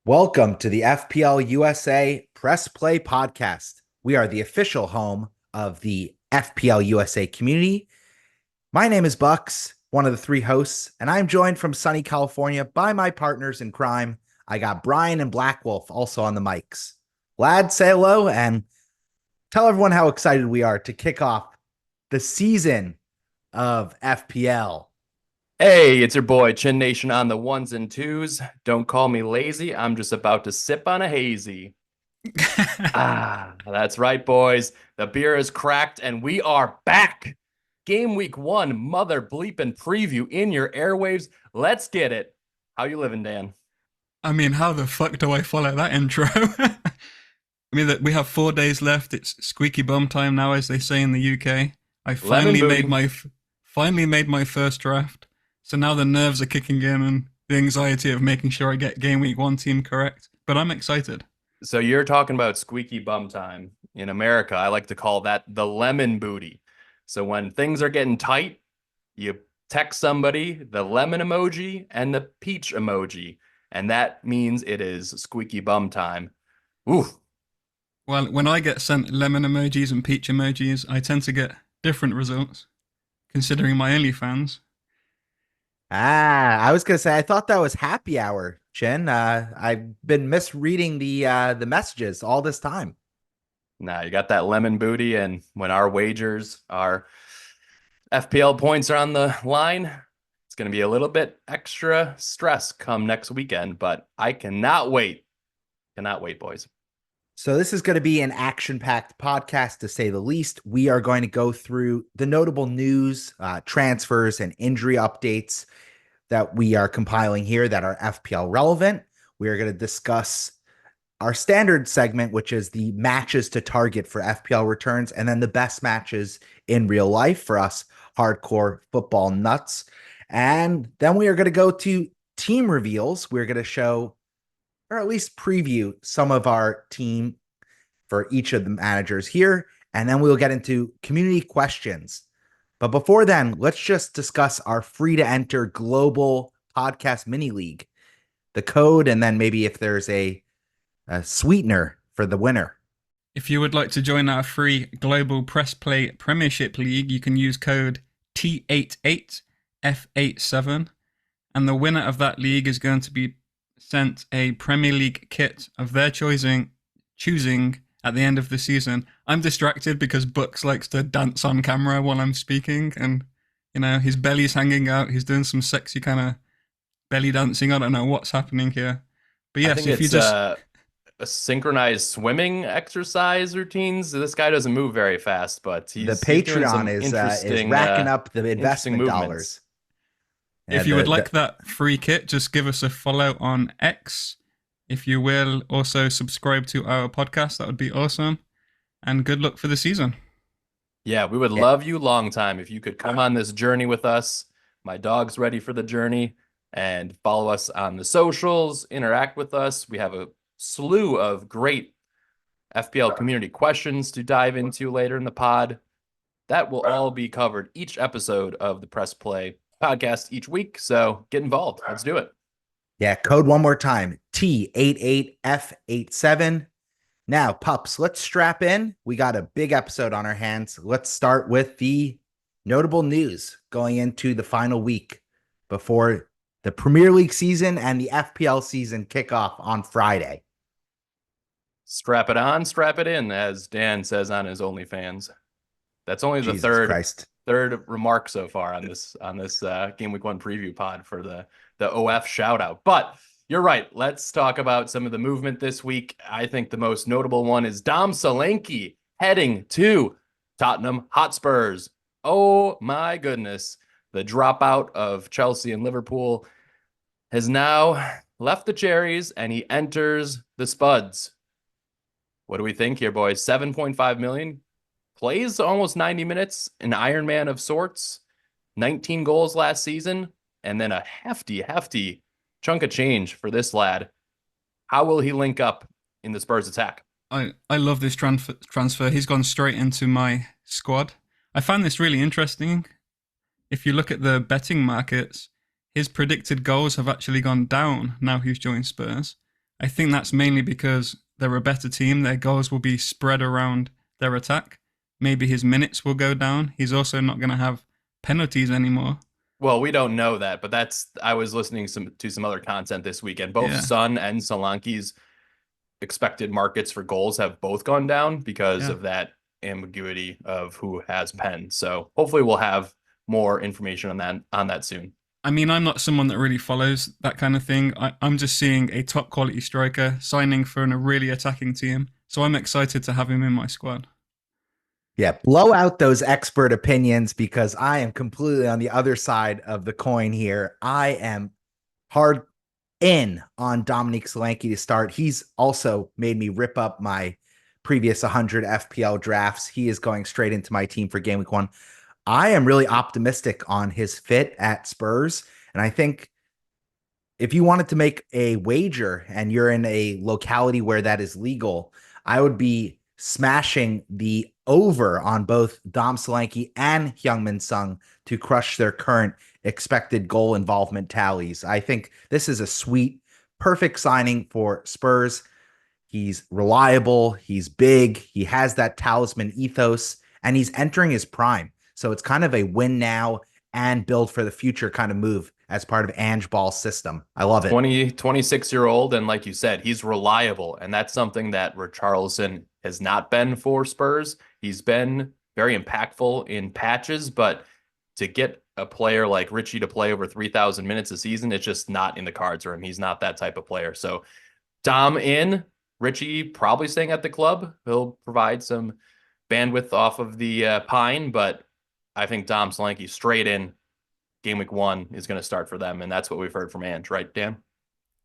Welcome to the FPL USA Press Play Podcast. We are the official home of the FPL USA community. My name is Bucks, one of the three hosts, and I'm joined from sunny California by my partners in crime. I got Brian and Black Wolf also on the mics. Lad, say hello and tell everyone how excited we are to kick off the season of FPL. Hey, it's your boy Chin Nation on the ones and twos. Don't call me lazy. I'm just about to sip on a hazy. That's right, boys. The beer is cracked and we are back. Game week 1, mother bleeping preview in your airwaves. Let's get it. How you living, Dan? I mean, how the fuck do I follow that intro? I mean, that we have 4 days left. It's squeaky bum time now, as they say in the UK. I finally made my first draft. So now the nerves are kicking in and the anxiety of making sure I get game week 1 team correct. But I'm excited. So you're talking about squeaky bum time. In America, I like to call that the lemon booty. So when things are getting tight, you text somebody the lemon emoji and the peach emoji, and that means it is squeaky bum time. Ooh. Well, when I get sent lemon emojis and peach emojis, I tend to get different results, considering my OnlyFans. I was gonna say I thought that was happy hour, Chin. I've been misreading the messages all this time. Nah, you got that lemon booty, and when our wagers, our FPL points are on the line, it's going to be a little bit extra stress come next weekend, but I cannot wait. Cannot wait, boys. So this is going to be an action-packed podcast, to say the least. We are going to go through the notable news, transfers, and injury updates that we are compiling here that are FPL relevant. We are going to discuss our standard segment, which is the matches to target for FPL returns, and then the best matches in real life for us hardcore football nuts. And then we are going to go to team reveals. We're going to show, or at least preview, some of our team for each of the managers here. And then we'll get into community questions. But before then, let's just discuss our free to enter global podcast mini league, the code, and then maybe if there's a sweetener for the winner. If you would like to join our free global press play Premiership League, you can use code T88F87, and the winner of that league is going to be sent a Premier League kit of their choosing at the end of the season. I'm distracted because Bucks likes to dance on camera while I'm speaking, and his belly's hanging out. He's doing some sexy kind of belly dancing. I don't know what's happening here, but yes, if you just a synchronized swimming exercise routines. This guy doesn't move very fast, but the Patreon is racking up the investment dollars. If you would like that free kit, just give us a follow on X. If you will also subscribe to our podcast, that would be awesome. And good luck for the season. Yeah, we would love you long time if you could come on this journey with us. My dog's ready for the journey, and follow us on the socials, interact with us. We have a slew of great FPL community questions to dive into later in the pod. That will all be covered each episode of the Press Play podcast each week. So get involved. Let's do it. Yeah, code one more time, T88F87. Now, pups, let's strap in. We got a big episode on our hands. Let's start with the notable news going into the final week before the Premier League season and the FPL season kick off on Friday. Strap it on, strap it in, as Dan says on his OnlyFans. That's only the third remark so far on this game week 1 preview pod for the OF shout out. But you're right. Let's talk about some of the movement this week. I think the most notable one is Dom Solanke heading to Tottenham Hotspurs. Oh my goodness. The dropout of Chelsea and Liverpool has now left the Cherries and he enters the Spuds. What do we think here, boys? 7.5 million. Plays almost 90 minutes, an Iron Man of sorts, 19 goals last season, and then a hefty chunk of change for this lad. How will he link up in the Spurs attack? I love this transfer. He's gone straight into my squad. I find this really interesting. If you look at the betting markets, his predicted goals have actually gone down now he's joined Spurs. I think that's mainly because they're a better team. Their goals will be spread around their attack. Maybe his minutes will go down. He's also not going to have penalties anymore. Well, we don't know that, but I was listening to some other content this weekend. Both Son and Solanke's expected markets for goals have both gone down because of that ambiguity of who has pen. So hopefully we'll have more information on that soon. I mean, I'm not someone that really follows that kind of thing. I'm just seeing a top quality striker signing for a really attacking team. So I'm excited to have him in my squad. Yeah, blow out those expert opinions because I am completely on the other side of the coin here. I am hard in on Dominic Solanke to start. He's also made me rip up my previous 100 FPL drafts. He is going straight into my team for game week 1. I am really optimistic on his fit at Spurs. And I think if you wanted to make a wager and you're in a locality where that is legal, I would be smashing the over on both Dom Solanke and Heung-min Sung to crush their current expected goal involvement tallies. I think this is a sweet, perfect signing for Spurs. He's reliable, he's big, he has that talisman ethos, and he's entering his prime. So it's kind of a win now and build for the future kind of move as part of Ange Ball's system. I love it. 26-year-old, and like you said, he's reliable, and that's something that Richarlison has not been for Spurs. He's been very impactful in patches, but to get a player like Richie to play over 3,000 minutes a season, it's just not in the cards for him. He's not that type of player. So Dom in, Richie probably staying at the club. He'll provide some bandwidth off of the Pine, but I think Dom Solanke straight in game week 1 is going to start for them, and that's what we've heard from Ange, right, Dan?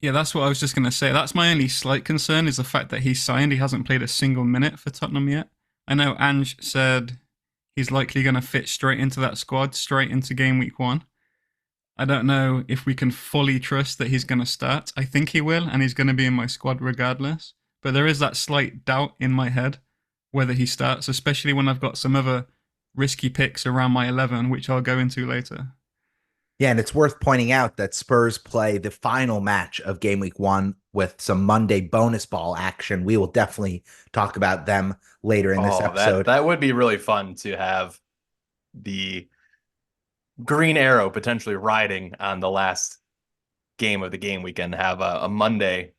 Yeah, that's what I was just going to say. That's my only slight concern is the fact that he's signed. He hasn't played a single minute for Tottenham yet. I know Ange said he's likely going to fit straight into that squad, straight into game week 1. I don't know if we can fully trust that he's going to start. I think he will, and he's going to be in my squad regardless. But there is that slight doubt in my head whether he starts, especially when I've got some other risky picks around my 11, which I'll go into later. Yeah, and it's worth pointing out that Spurs play the final match of game week 1 with some Monday bonus ball action. We will definitely talk about them later in this episode. That would be really fun to have the green arrow potentially riding on the last game of the game weekend, have a Monday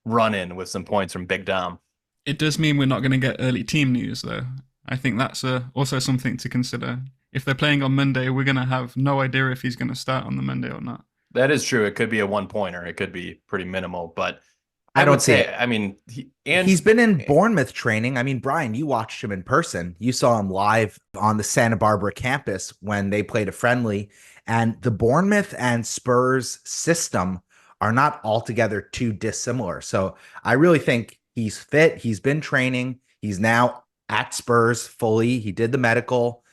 run in with some points from Big Dom. It does mean we're not going to get early team news, though. I think that's also something to consider. If they're playing on Monday, we're going to have no idea if he's going to start on the Monday or not. That is true. It could be a 1-pointer. It could be pretty minimal, but I don't see it. I mean, he's been in Bournemouth training. I mean, Brian, you watched him in person. You saw him live on the Santa Barbara campus when they played a friendly. And the Bournemouth and Spurs system are not altogether too dissimilar. So I really think he's fit. He's been training. He's now at Spurs fully. He did the medical.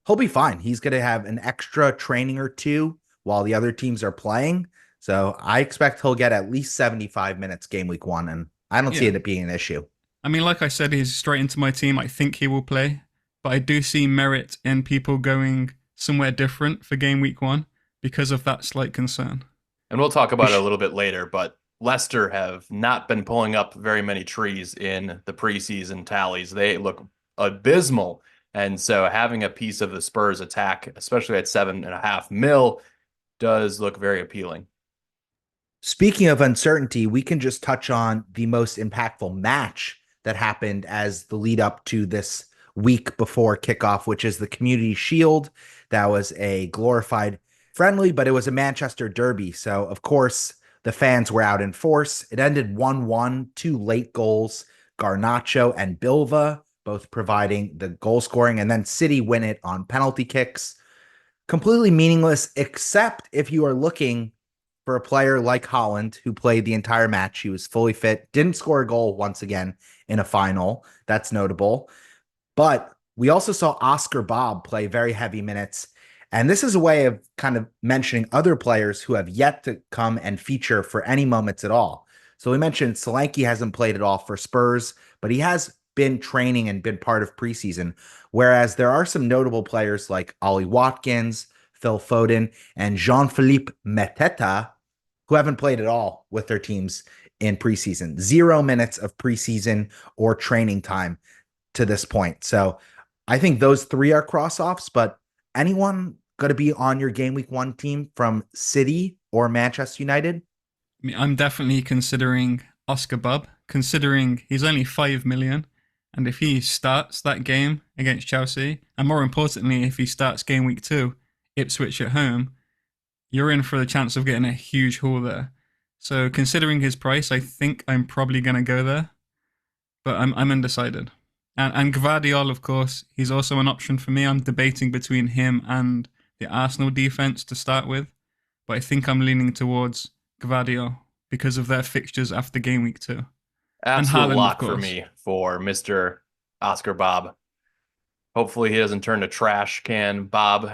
He'll be fine. He's going to have an extra training or two while the other teams are playing. So I expect he'll get at least 75 minutes game week 1, and I don't see it being an issue. I mean, like I said, he's straight into my team. I think he will play, but I do see merit in people going somewhere different for game week 1 because of that slight concern. And we'll talk about it a little bit later, but Leicester have not been pulling up very many trees in the preseason tallies. They look abysmal. And so having a piece of the Spurs attack, especially at 7.5 mil, does look very appealing. Speaking of uncertainty, we can just touch on the most impactful match that happened as the lead up to this week before kickoff, which is the Community Shield. That was a glorified friendly, but it was a Manchester derby. So, of course, the fans were out in force. It ended 1-1, 2 late goals, Garnacho and Bilva, both providing the goal scoring, and then City win it on penalty kicks. Completely meaningless, except if you are looking for a player like Holland, who played the entire match. He was fully fit, didn't score a goal once again in a final. That's notable. But we also saw Oscar Bob play very heavy minutes. And this is a way of kind of mentioning other players who have yet to come and feature for any moments at all. So we mentioned Solanke hasn't played at all for Spurs, but he has been training and been part of preseason. Whereas there are some notable players like Ollie Watkins, Phil Foden, and Jean-Philippe Mateta, who haven't played at all with their teams in preseason. 0 minutes of preseason or training time to this point. So I think those three are cross-offs, but anyone going to be on your game week 1 team from City or Manchester United? I mean, I'm definitely considering Oscar Bob, considering he's only 5 million. And if he starts that game against Chelsea, and more importantly, if he starts game week 2, Ipswich at home, you're in for the chance of getting a huge haul there. So considering his price, I think I'm probably going to go there, but I'm undecided. And Gvardiol, of course, he's also an option for me. I'm debating between him and the Arsenal defense to start with, but I think I'm leaning towards Gvardiol because of their fixtures after game week 2. Absolute lock for me for Mr. Oscar Bob. Hopefully he doesn't turn to trash can Bob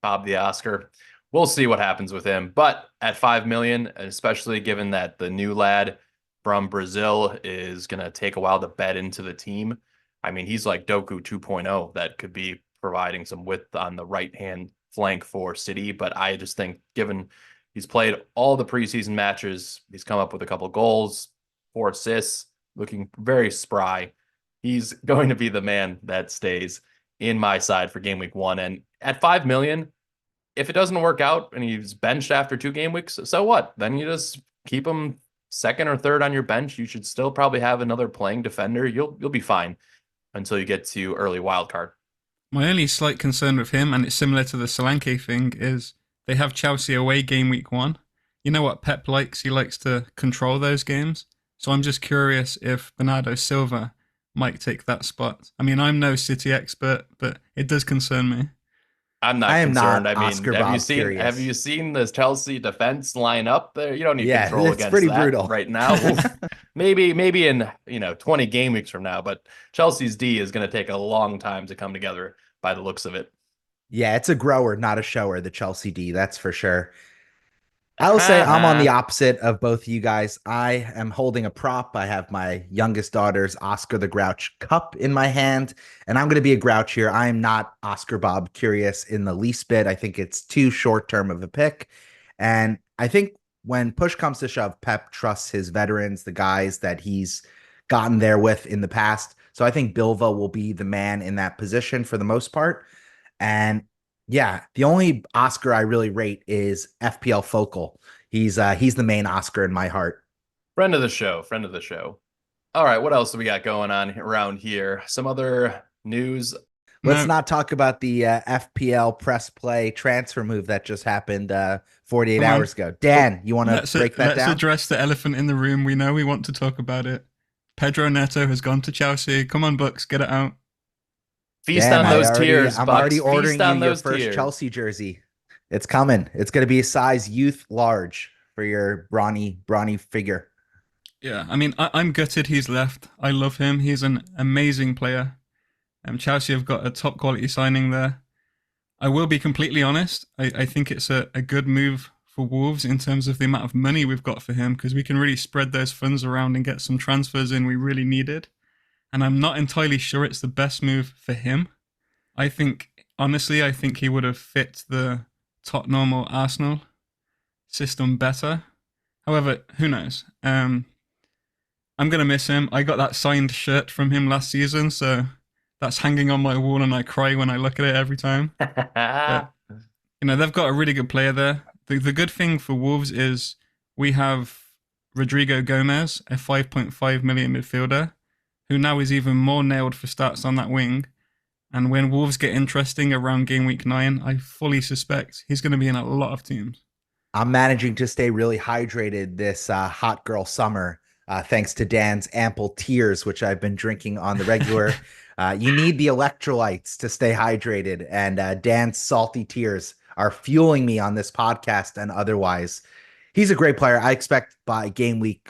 the Oscar. We'll see what happens with him. But at 5 million, especially given that the new lad from Brazil is going to take a while to bed into the team. I mean, he's like Doku 2.0 that could be providing some width on the right-hand flank for City. But I just think given he's played all the preseason matches, he's come up with a couple goals, 4 assists, looking very spry. He's going to be the man that stays in my side for game week 1. And at 5 million, if it doesn't work out and he's benched after 2 game weeks, so what? Then you just keep him second or third on your bench. You should still probably have another playing defender. You'll be fine until you get to early wild card. My only slight concern with him, and it's similar to the Solanke thing, is they have Chelsea away game week 1. You know what Pep likes? He likes to control those games. So I'm just curious if Bernardo Silva might take that spot. I mean, I'm no City expert, but it does concern me. I'm not concerned. I mean, have you seen the Chelsea defense line up there? You don't need control against pretty that brutal right now. maybe in 20 game weeks from now, but Chelsea's D is going to take a long time to come together by the looks of it. Yeah, it's a grower, not a shower, the Chelsea D, that's for sure. I will say I'm on the opposite of both of you guys. I am holding a prop. I have my youngest daughter's Oscar the Grouch cup in my hand, and I'm going to be a Grouch here. I am not Oscar Bob curious in the least bit. I think it's too short term of a pick. And I think when push comes to shove, Pep trusts his veterans, the guys that he's gotten there with in the past. So I think Bilva will be the man in that position for the most part. And yeah, the only Oscar I really rate is FPL Focal. He's the main Oscar in my heart. Friend of the show. All right, what else do we got going on around here? Some other news. Let's not talk about the FPL press play transfer move that just happened 48 hours ago. Dan, you want to break that down? Let's address the elephant in the room. We know we want to talk about it. Pedro Neto has gone to Chelsea. Come on, Bucks, get it out. Feast on those tears. I'm already ordering you your first Chelsea jersey. It's coming. It's going to be a size youth large for your brawny figure. Yeah, I mean, I'm gutted he's left. I love him. He's an amazing player. Chelsea have got a top quality signing there. I will be completely honest. I think it's a good move for Wolves in terms of the amount of money we've got for him, because we can really spread those funds around and get some transfers in we really needed. And I'm not entirely sure it's the best move for him. Honestly, I think he would have fit the Tottenham or Arsenal system better. However, who knows? I'm going to miss him. I got that signed shirt from him last season, so that's hanging on my wall and I cry when I look at it every time. But, they've got a really good player there. The good thing for Wolves is we have Rodrigo Gomez, a 5.5 million midfielder, who now is even more nailed for starts on that wing. And when Wolves get interesting around game week 9, I fully suspect he's going to be in a lot of teams. I'm managing to stay really hydrated this hot girl summer, thanks to Dan's ample tears, which I've been drinking on the regular. You need the electrolytes to stay hydrated, and Dan's salty tears are fueling me on this podcast and otherwise. He's a great player. I expect by game week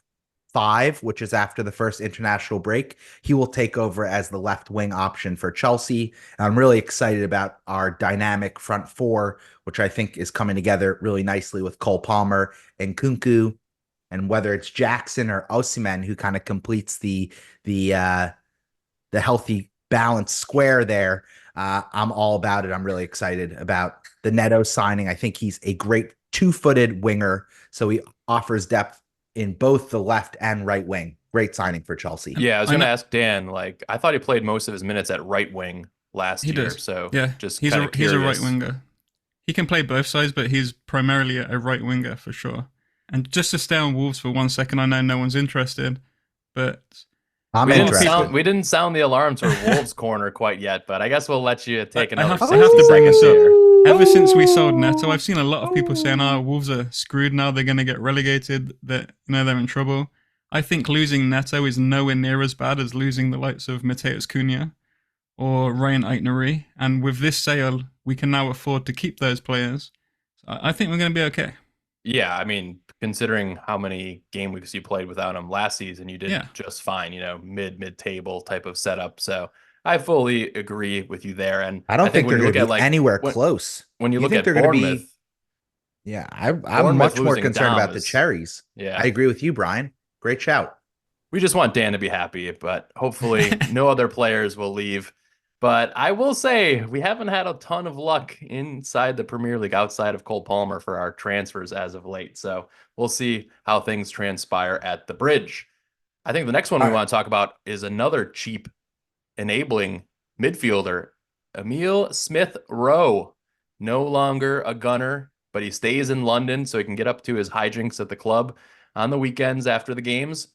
5, which is after the first international break, he will take over as the left wing option for Chelsea. And I'm really excited about our dynamic front 4, which I think is coming together really nicely with Cole Palmer and Kunku, and whether it's Jackson or Osimhen who kind of completes the healthy balanced square there. I'm all about it. I'm really excited about the Neto signing. I think he's a great 2-footed winger, so he offers depth in both the left and right wing. Great signing for Chelsea. Yeah, I was going to ask Dan, like, I thought he played most of his minutes at right wing last year. Does. So yeah, just he's kind of he's a curious. right winger. He can play both sides, but he's primarily a right winger for sure. And just to stay on Wolves for 1 second, I know no one's interested, but I'm interested. We didn't sound the alarms for Wolves corner quite yet, but I guess we'll let you take another I have to bring this up. here. Ever since we sold Neto, I've seen a lot of people saying, "Oh, Wolves are screwed now. They're going to get relegated. That they're in trouble." I think losing Neto is nowhere near as bad as losing the likes of Mateus Cunha or Ryan Aitneri. And with this sale, we can now afford to keep those players. So I think we're going to be okay. Yeah, I mean, considering how many game weeks you played without him last season, you did just fine, mid table type of setup. So I fully agree with you there. And I don't think when they're you going to be anywhere close. When you look think at they're Bournemouth, going to be, yeah, I'm much more concerned about the Cherries. Yeah, I agree with you, Brian. Great shout. We just want Dan to be happy, but hopefully no other players will leave. But I will say we haven't had a ton of luck inside the Premier League outside of Cole Palmer for our transfers as of late. So we'll see how things transpire at the bridge. I think the next one we want to talk about is another cheap enabling midfielder, Emile Smith-Rowe. No longer a gunner, but he stays in London so he can get up to his hijinks at the club on the weekends after the games.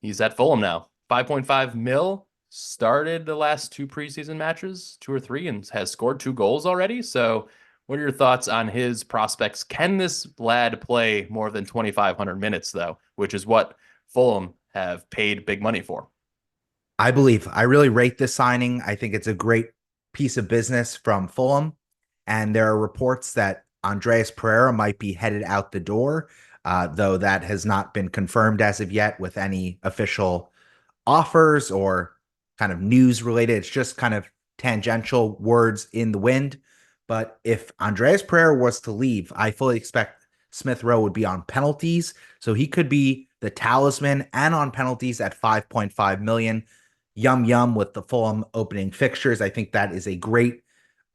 He's at Fulham now. 5.5 mil. Started the last 2 preseason matches, 2 or 3, and has scored 2 goals already. So what are your thoughts on his prospects? Can this lad play more than 2,500 minutes, though, which is what Fulham have paid big money for? I really rate this signing. I think it's a great piece of business from Fulham. And there are reports that Andreas Pereira might be headed out the door, though that has not been confirmed as of yet with any official offers or kind of news related. It's just kind of tangential words in the wind. But if Andreas Pereira was to leave, I fully expect Smith Rowe would be on penalties. So he could be the talisman and on penalties at 5.5 million. Yum yum with the Fulham opening fixtures. I think that is a great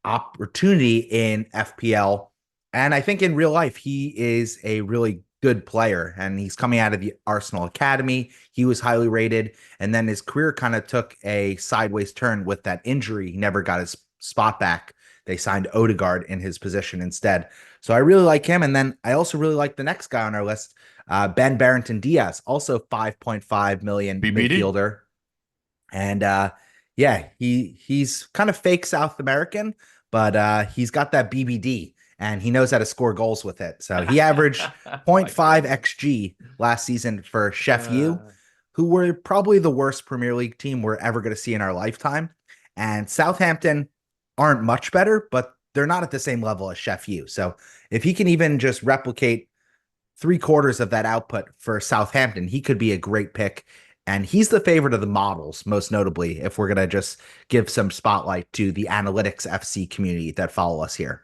opportunity in FPL. And I think in real life, he is a really good player, and he's coming out of the Arsenal Academy. He was highly rated, and then his career kind of took a sideways turn with that injury. He never got his spot back. They signed Odegaard in his position instead. So I really like him. And then I also really like the next guy on our list, Ben Barrington Diaz, also 5.5 million BBD. midfielder. And he's kind of fake South American, but he's got that BBD and he knows how to score goals with it. So he averaged 0.5 XG last season for Sheffield, who were probably the worst Premier League team we're ever going to see in our lifetime. And Southampton aren't much better, but they're not at the same level as Sheffield. So if he can even just replicate 3/4 of that output for Southampton, he could be a great pick. And he's the favorite of the models, most notably, if we're going to just give some spotlight to the Analytics FC community that follow us here.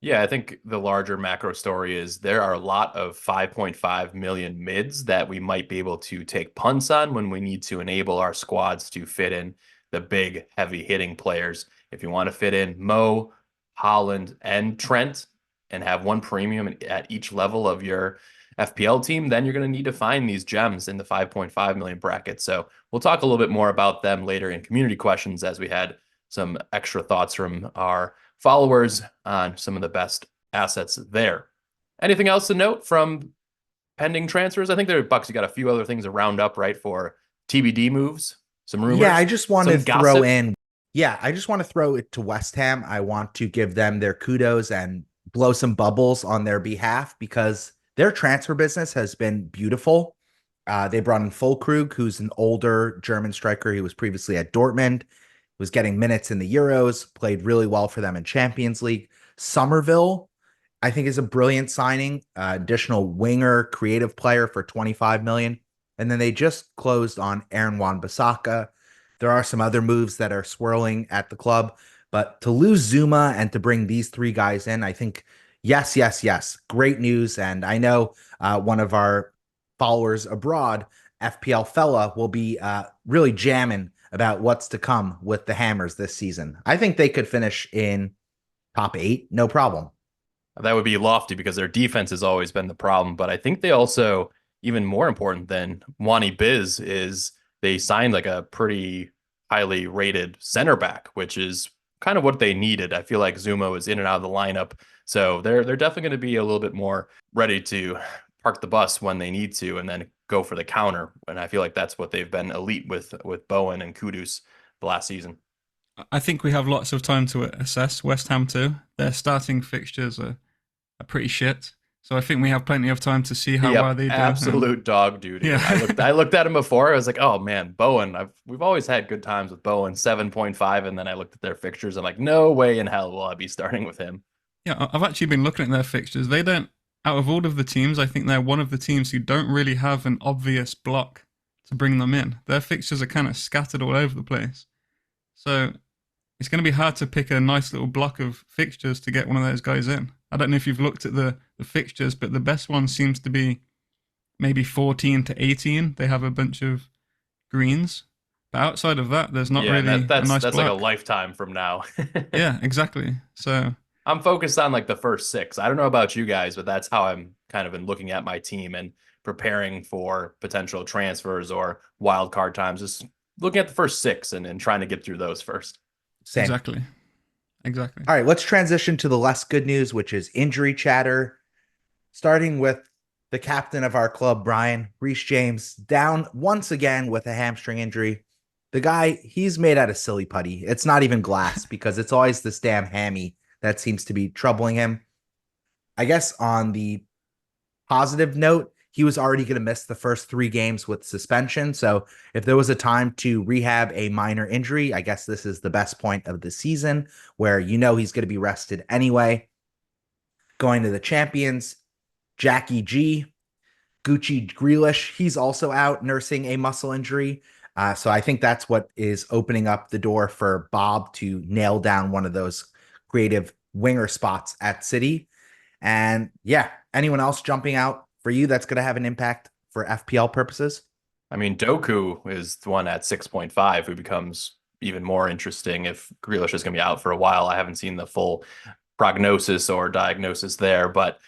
Yeah, I think the larger macro story is there are a lot of 5.5 million mids that we might be able to take punts on when we need to enable our squads to fit in the big, heavy hitting players. If you want to fit in Mo, Holland, and Trent and have one premium at each level of your FPL team, then you're going to need to find these gems in the 5.5 million bracket. So we'll talk a little bit more about them later in community questions as we had some extra thoughts from our followers on some of the best assets there. Anything else to note from pending transfers? I think there, Bucks, you got a few other things to round up, right, for TBD moves, some rumors. Yeah, I just want to throw in. Yeah, I just want to throw it to West Ham. I want to give them their kudos and blow some bubbles on their behalf because their transfer business has been beautiful. They brought in Füllkrug, who's an older German striker. He was previously at Dortmund, was getting minutes in the Euros, played really well for them in Champions League. Somerville, I think, is a brilliant signing. Additional winger, creative player for 25 million. And then they just closed on Aaron Wan-Bissaka. There are some other moves that are swirling at the club, but to lose Zuma and to bring these 3 guys in, I think, yes. Great news. And I know one of our followers abroad, FPL Fella, will be really jamming about what's to come with the Hammers this season. I think they could finish in top 8, no problem. That would be lofty because their defense has always been the problem, but I think they also even more important than Wani Biz is they signed like a pretty highly rated center back, which is kind of what they needed. I feel like Zumo is in and out of the lineup, so they're definitely going to be a little bit more ready to park the bus when they need to, and then go for the counter. And I feel like that's what they've been elite with Bowen and Kudus the last season. I think we have lots of time to assess West Ham too. Their starting fixtures are pretty shit. So I think we have plenty of time to see how well they do. Absolute dog duty. Yeah. I looked at him before. I was like, oh man, Bowen. We've always had good times with Bowen, 7.5, and then I looked at their fixtures. I'm like, no way in hell will I be starting with him. Yeah, I've actually been looking at their fixtures. They don't, out of all of the teams, I think they're one of the teams who don't really have an obvious block to bring them in. Their fixtures are kind of scattered all over the place. So it's going to be hard to pick a nice little block of fixtures to get one of those guys in. I don't know if you've looked at the fixtures, but the best one seems to be maybe 14 to 18. They have a bunch of greens. But outside of that, there's not really that's, a nice that's block. like a lifetime from now. Yeah, exactly. So I'm focused on like the first 6. I don't know about you guys, but that's how I'm kind of been looking at my team and preparing for potential transfers or wild card times. Just looking at the first 6 and trying to get through those first. Same. Exactly. All right, let's transition to the less good news, which is injury chatter. Starting with the captain of our club, Brian, Reece James, down once again with a hamstring injury. The guy, he's made out of silly putty. It's not even glass because it's always this damn hammy that seems to be troubling him. I guess on the positive note, he was already going to miss the first 3 games with suspension. So if there was a time to rehab a minor injury, I guess this is the best point of the season where he's going to be rested anyway. Going to the champions, Jackie G, Gucci Grealish, he's also out nursing a muscle injury. So I think that's what is opening up the door for Bob to nail down one of those creative winger spots at City. And yeah, anyone else jumping out for you that's going to have an impact for FPL purposes? I mean, Doku is the one at 6.5 who becomes even more interesting if Grealish is going to be out for a while. I haven't seen the full prognosis or diagnosis there, but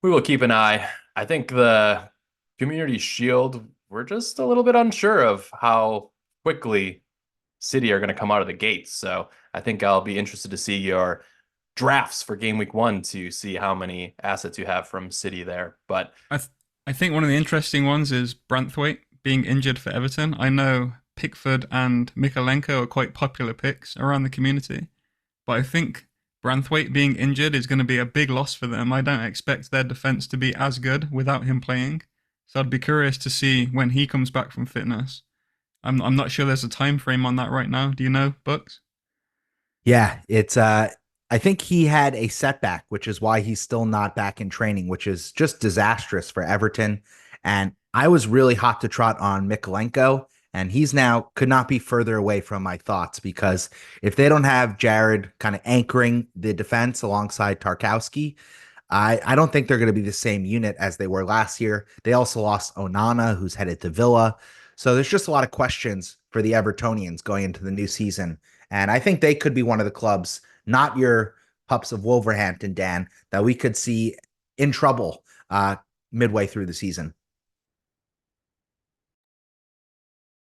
we will keep an eye. I think the Community Shield, we're just a little bit unsure of how quickly City are going to come out of the gates. So I think I'll be interested to see your drafts for game week 1 to see how many assets you have from City there. But I think one of the interesting ones is Branthwaite being injured for Everton. I know Pickford and Mikalenko are quite popular picks around the community, but I think Branthwaite being injured is going to be a big loss for them. I don't expect their defense to be as good without him playing. So I'd be curious to see when he comes back from fitness. I'm not sure there's a time frame on that right now. Do you know, Bucks? Yeah, it's I think he had a setback, which is why he's still not back in training, which is just disastrous for Everton. And I was really hot to trot on Mikalenko, and he's now could not be further away from my thoughts because if they don't have Jared kind of anchoring the defense alongside Tarkowski, I don't think they're going to be the same unit as they were last year. They also lost Onana, who's headed to Villa. So there's just a lot of questions for the Evertonians going into the new season. And I think they could be one of the clubs, not your pups of Wolverhampton, Dan, that we could see in trouble midway through the season.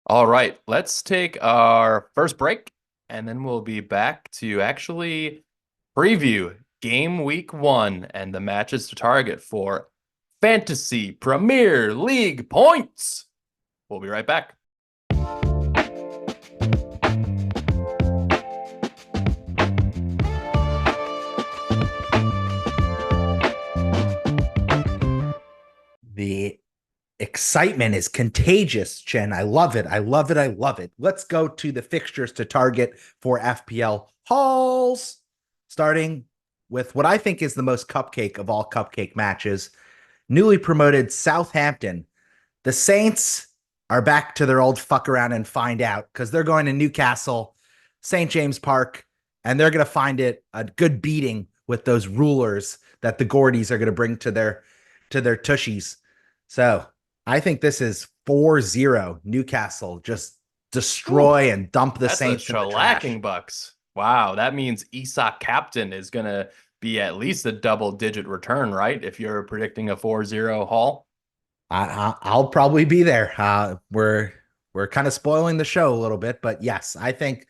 All right, let's take our first break, and then we'll be back to actually preview game week 1 and the matches to target for Fantasy Premier League points. We'll be right back. The excitement is contagious, Chen. I love it. I love it. I love it. Let's go to the fixtures to target for FPL hauls, starting with what I think is the most cupcake of all cupcake matches. Newly promoted Southampton. The Saints are back to their old fuck around and find out because they're going to Newcastle, St. James Park, and they're going to find it a good beating with those rulers that the Gordies are going to bring to their tushies. So I think this is 4-0 Newcastle. Just destroy and dump the Saints in the trash. Bucks. Wow, that means Isak captain is going to be at least a double-digit return, right? If you're predicting a 4-0 haul. I'll probably be there. We're kind of spoiling the show a little bit, but yes, I think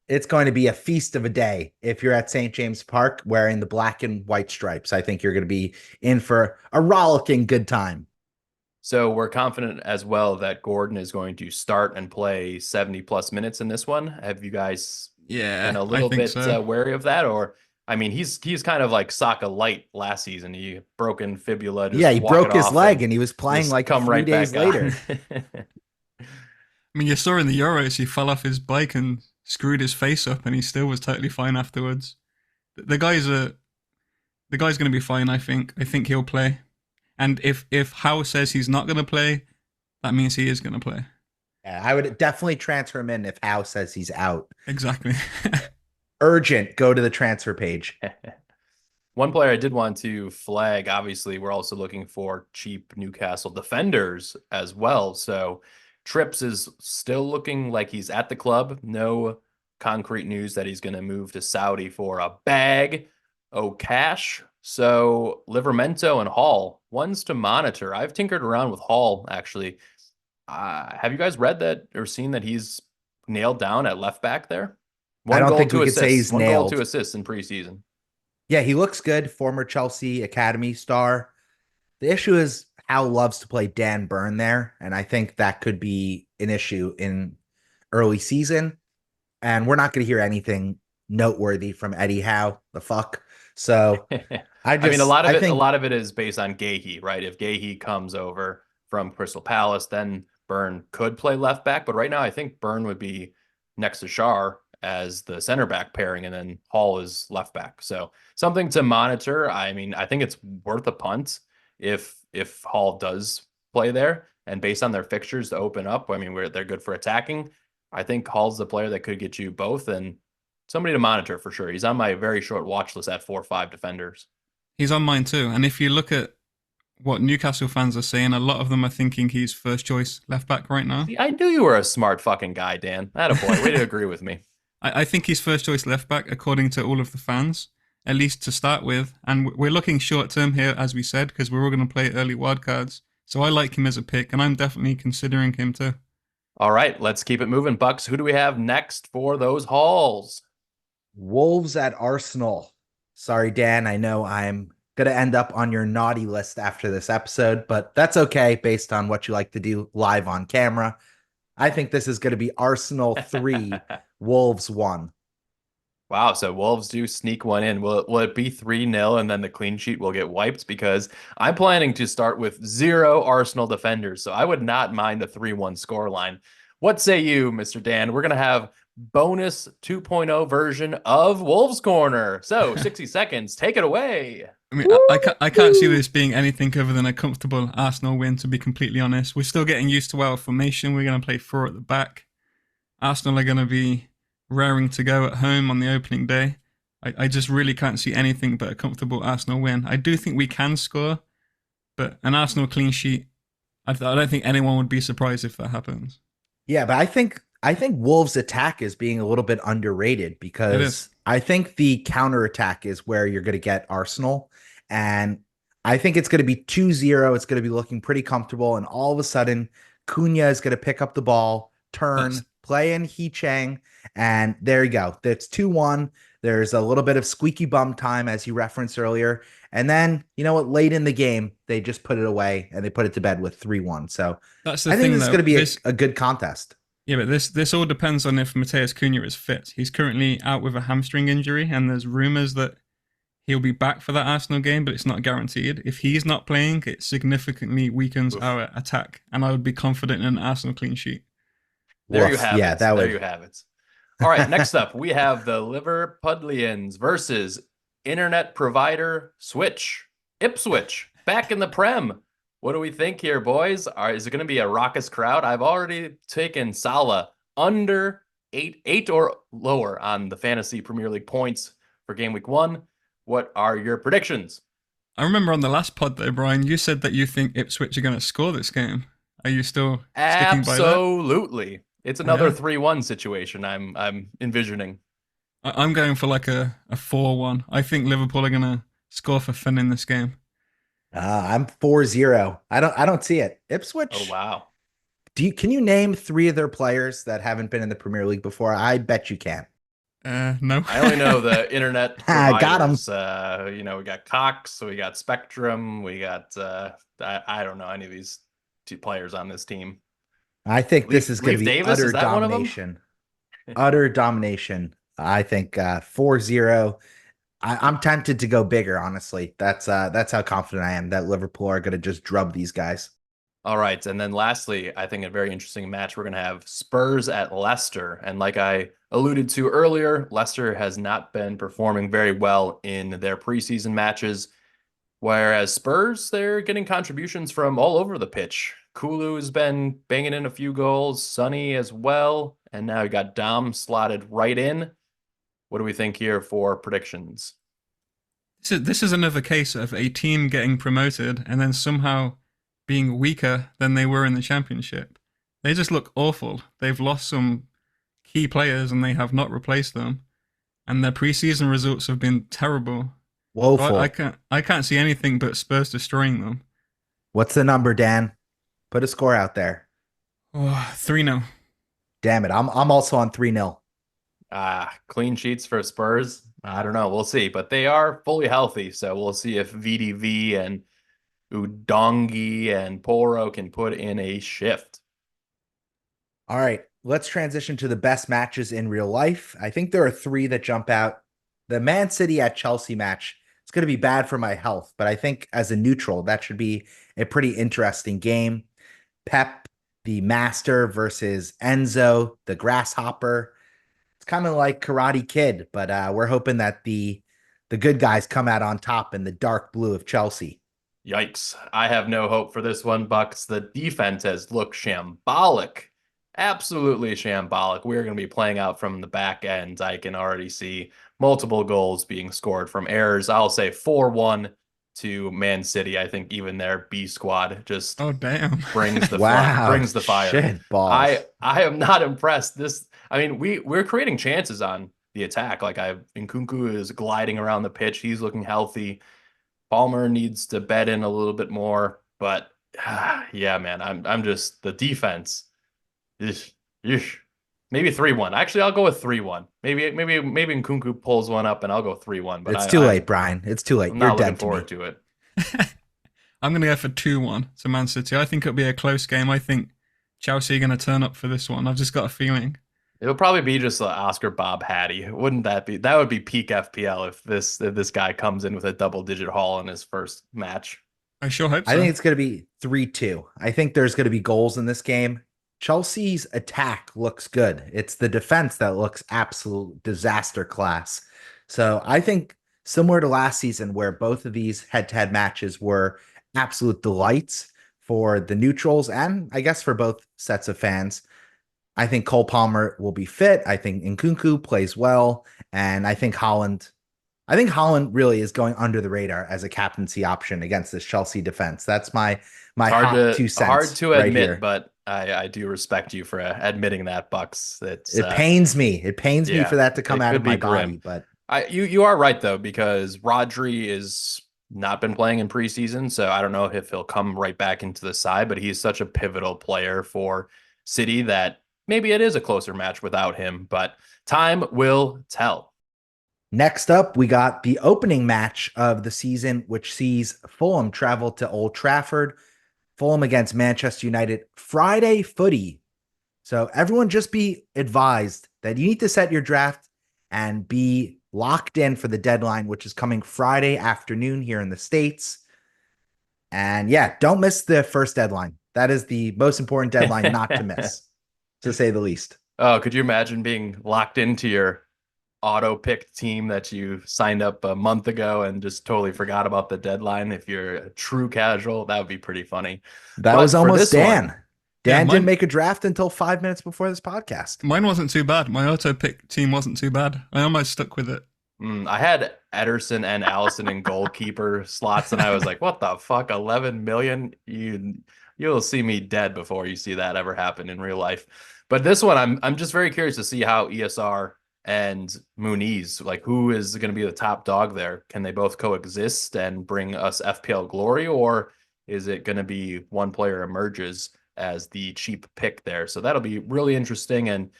it's going to be a feast of a day if you're at St. James Park wearing the black and white stripes. I think you're going to be in for a rollicking good time. So we're confident as well that Gordon is going to start and play 70 plus minutes in this one. Have you guys been a little bit so. wary of that? Or, I mean, he's kind of like Sokka light last season. He broken fibula, just He walk broke it his off leg and he was playing like come 3 right days back later. I mean, you saw in the Euros, he fell off his bike and screwed his face up, and he still was totally fine afterwards. The guy's going to be fine. I think. I think he'll play. And if Howe says he's not going to play, that means he is going to play. Yeah, I would definitely transfer him in if Howe says he's out. Exactly. Urgent. Go to the transfer page. One player I did want to flag, obviously, we're also looking for cheap Newcastle defenders as well. So Trips is still looking like he's at the club. No concrete news that he's going to move to Saudi for a bag of cash. So Livermento and Hall, one's to monitor. I've tinkered around with Hall, actually. Have you guys read that or seen that he's nailed down at left back there? I don't think we could say he's nailed. 1 goal, 2 assists in preseason. Yeah, he looks good. Former Chelsea Academy star. The issue is Howe loves to play Dan Burn there, and I think that could be an issue in early season. And we're not going to hear anything noteworthy from Eddie Howe. The fuck. So I mean, a lot of it is based on Gahey, right? If Gahey comes over from Crystal Palace, then Burn could play left back. But right now, I think Burn would be next to Schär as the center back pairing, and then Hall is left back. So something to monitor. I mean, I think it's worth a punt if Hall does play there, and based on their fixtures to open up, I mean, they're good for attacking. I think Hall's the player that could get you both, and somebody to monitor for sure. He's on my very short watch list at 4 or 5 defenders. He's on mine too. And if you look at what Newcastle fans are saying, a lot of them are thinking he's first choice left back right now. I knew you were a smart fucking guy, Dan. Attaboy. Way to agree with me. I think he's first choice left back according to all of the fans, at least to start with. And we're looking short term here, as we said, because we're all going to play early wildcards. So I like him as a pick, and I'm definitely considering him too. All right, let's keep it moving, Bucks. Who do we have next for those hauls? Wolves at Arsenal. Sorry, Dan. I know I'm going to end up on your naughty list after this episode, but that's okay based on what you like to do live on camera. I think this is going to be Arsenal 3, Wolves 1. Wow, so Wolves do sneak one in. Will it be 3-0 and then the clean sheet will get wiped? Because I'm planning to start with 0 Arsenal defenders, so I would not mind the 3-1 scoreline. What say you, Mr. Dan? We're going to have bonus 2.0 version of Wolves Corner. So 60 seconds, take it away. I mean, I can't see this being anything other than a comfortable Arsenal win, to be completely honest. We're still getting used to our formation. We're going to play 4 at the back. Arsenal are going to be raring to go at home on the opening day. I just really can't see anything but a comfortable Arsenal win. I do think we can score, but an Arsenal clean sheet, I don't think anyone would be surprised if that happens. Yeah, but I think Wolves' attack is being a little bit underrated because I think the counterattack is where you're going to get Arsenal. And I think it's going to be 2-0. It's going to be looking pretty comfortable. And all of a sudden, Cunha is going to pick up the ball, turn, play in Hee Chang. And there you go. That's 2-1. There's a little bit of squeaky bum time, as you referenced earlier. And then, you know what? Late in the game, they just put it away and they put it to bed with 3-1. So I think this is going to be a good contest. Yeah, but this all depends on if Matheus Cunha is fit. He's currently out with a hamstring injury, and there's rumours that he'll be back for that Arsenal game, but it's not guaranteed. If he's not playing, it significantly weakens our attack, and I would be confident in an Arsenal clean sheet. There you have it. There you have it. All right, next up, we have the Liverpudlians versus internet provider Switch. Ipswich, back in the Prem. What do we think here, boys? Is it going to be a raucous crowd? I've already taken Salah under 8 or lower on the Fantasy Premier League points for game week 1. What are your predictions? I remember on the last pod though, Brian, you said that you think Ipswich are going to score this game. Are you still sticking by that? Absolutely. It's another 3-1 situation I'm envisioning. I'm going for like a 4-1. I think Liverpool are going to score for fun in this game. I'm 4-0. I don't see it. Oh, Ipswich. wow. Can you name three of their players that haven't been in the Premier League before? I bet you can. No. I only know the internet Got him. providers. We got Cox, we got Spectrum, we got I don't know any of these two players on this team. I think this Leaf is going to Leaf be Davis, utter is that one of them? domination. Utter domination. I think 4-0. I'm tempted to go bigger, honestly. That's how confident I am that Liverpool are going to just drub these guys. All right. And then lastly, I think a very interesting match. We're going to have Spurs at Leicester. And like I alluded to earlier, Leicester has not been performing very well in their preseason matches. Whereas Spurs, they're getting contributions from all over the pitch. Kulu has been banging in a few goals, Sonny as well. And now you got Dom slotted right in. What do we think here for predictions? This is another case of a team getting promoted and then somehow being weaker than they were in the championship. They just look awful. They've lost some key players and they have not replaced them. And their preseason results have been terrible. Woeful. I can't see anything but Spurs destroying them. What's the number, Dan? Put a score out there. Oh, 3-0. Damn it. I'm also on 3-0. Clean sheets for Spurs. I don't know. We'll see. But they are fully healthy. So we'll see if VDV and Udongi and Poro can put in a shift. All right. Let's transition to the best matches in real life. I think there are three that jump out. The Man City at Chelsea match. It's going to be bad for my health, but I think as a neutral, that should be a pretty interesting game. Pep, the master, versus Enzo, the grasshopper. It's kind of like Karate Kid, but we're hoping that the good guys come out on top in the dark blue of Chelsea. Yikes. I have no hope for this one, Bucks. The defense has looked shambolic. Absolutely shambolic. We're going to be playing out from the back end. I can already see multiple goals being scored from errors. I'll say 4-1 to Man City. I think even their B squad just brings the brings the fire. Shit balls. I am not impressed. We're creating chances on the attack. Nkunku is gliding around the pitch. He's looking healthy. Palmer needs to bet in a little bit more, but yeah, man, I'm just the defense. Maybe 3-1. Actually, I'll go with 3-1. Maybe Nkunku pulls one up and I'll go 3-1. But it's too late, Brian. It's too late. I'm You're not dead looking forward to it. I'm going to go for 2-1 to Man City. I think it'll be a close game. I think Chelsea are going to turn up for this one. I've just got a feeling. It'll probably be just Oscar Bob Hattie. Wouldn't that be? That would be peak FPL if this guy comes in with a double-digit haul in his first match. I sure hope so. I think it's going to be 3-2. I think there's going to be goals in this game. Chelsea's attack looks good. It's the defense that looks absolute disaster class. So I think similar to last season, where both of these head-to-head matches were absolute delights for the neutrals and I guess for both sets of fans, I think Cole Palmer will be fit. I think Nkunku plays well. And I think Holland really is going under the radar as a captaincy option against this Chelsea defense. That's my hot 2 cents. Hard to right admit, here. But I do respect you for admitting that, Bucks. It pains me. It pains me for that to come out of my body. But you are right though, because Rodri is not been playing in preseason, so I don't know if he'll come right back into the side. But he's such a pivotal player for City that maybe it is a closer match without him. But time will tell. Next up, we got the opening match of the season, which sees Fulham travel to Old Trafford. Fulham against Manchester United, Friday footy. So everyone just be advised that you need to set your draft and be locked in for the deadline, which is coming Friday afternoon here in the States. And yeah, don't miss the first deadline. That is the most important deadline not to miss, to say the least. Oh, could you imagine being locked into your auto-picked team that you signed up a month ago and just totally forgot about the deadline? If you're a true casual, that would be pretty funny. That was almost Dan. Dan didn't mine make a draft until 5 minutes before this podcast. Mine wasn't too bad. My auto-pick team wasn't too bad. I almost stuck with it. I had Ederson and Allison in goalkeeper slots, and I was like, what the fuck, 11 million? You'll see me dead before you see that ever happen in real life. But this one, I'm just very curious to see how ESR and Muniz. Like, who is going to be the top dog there? Can they both coexist and bring us FPL glory, or is it going to be one player emerges as the cheap pick there? So that'll be really interesting. And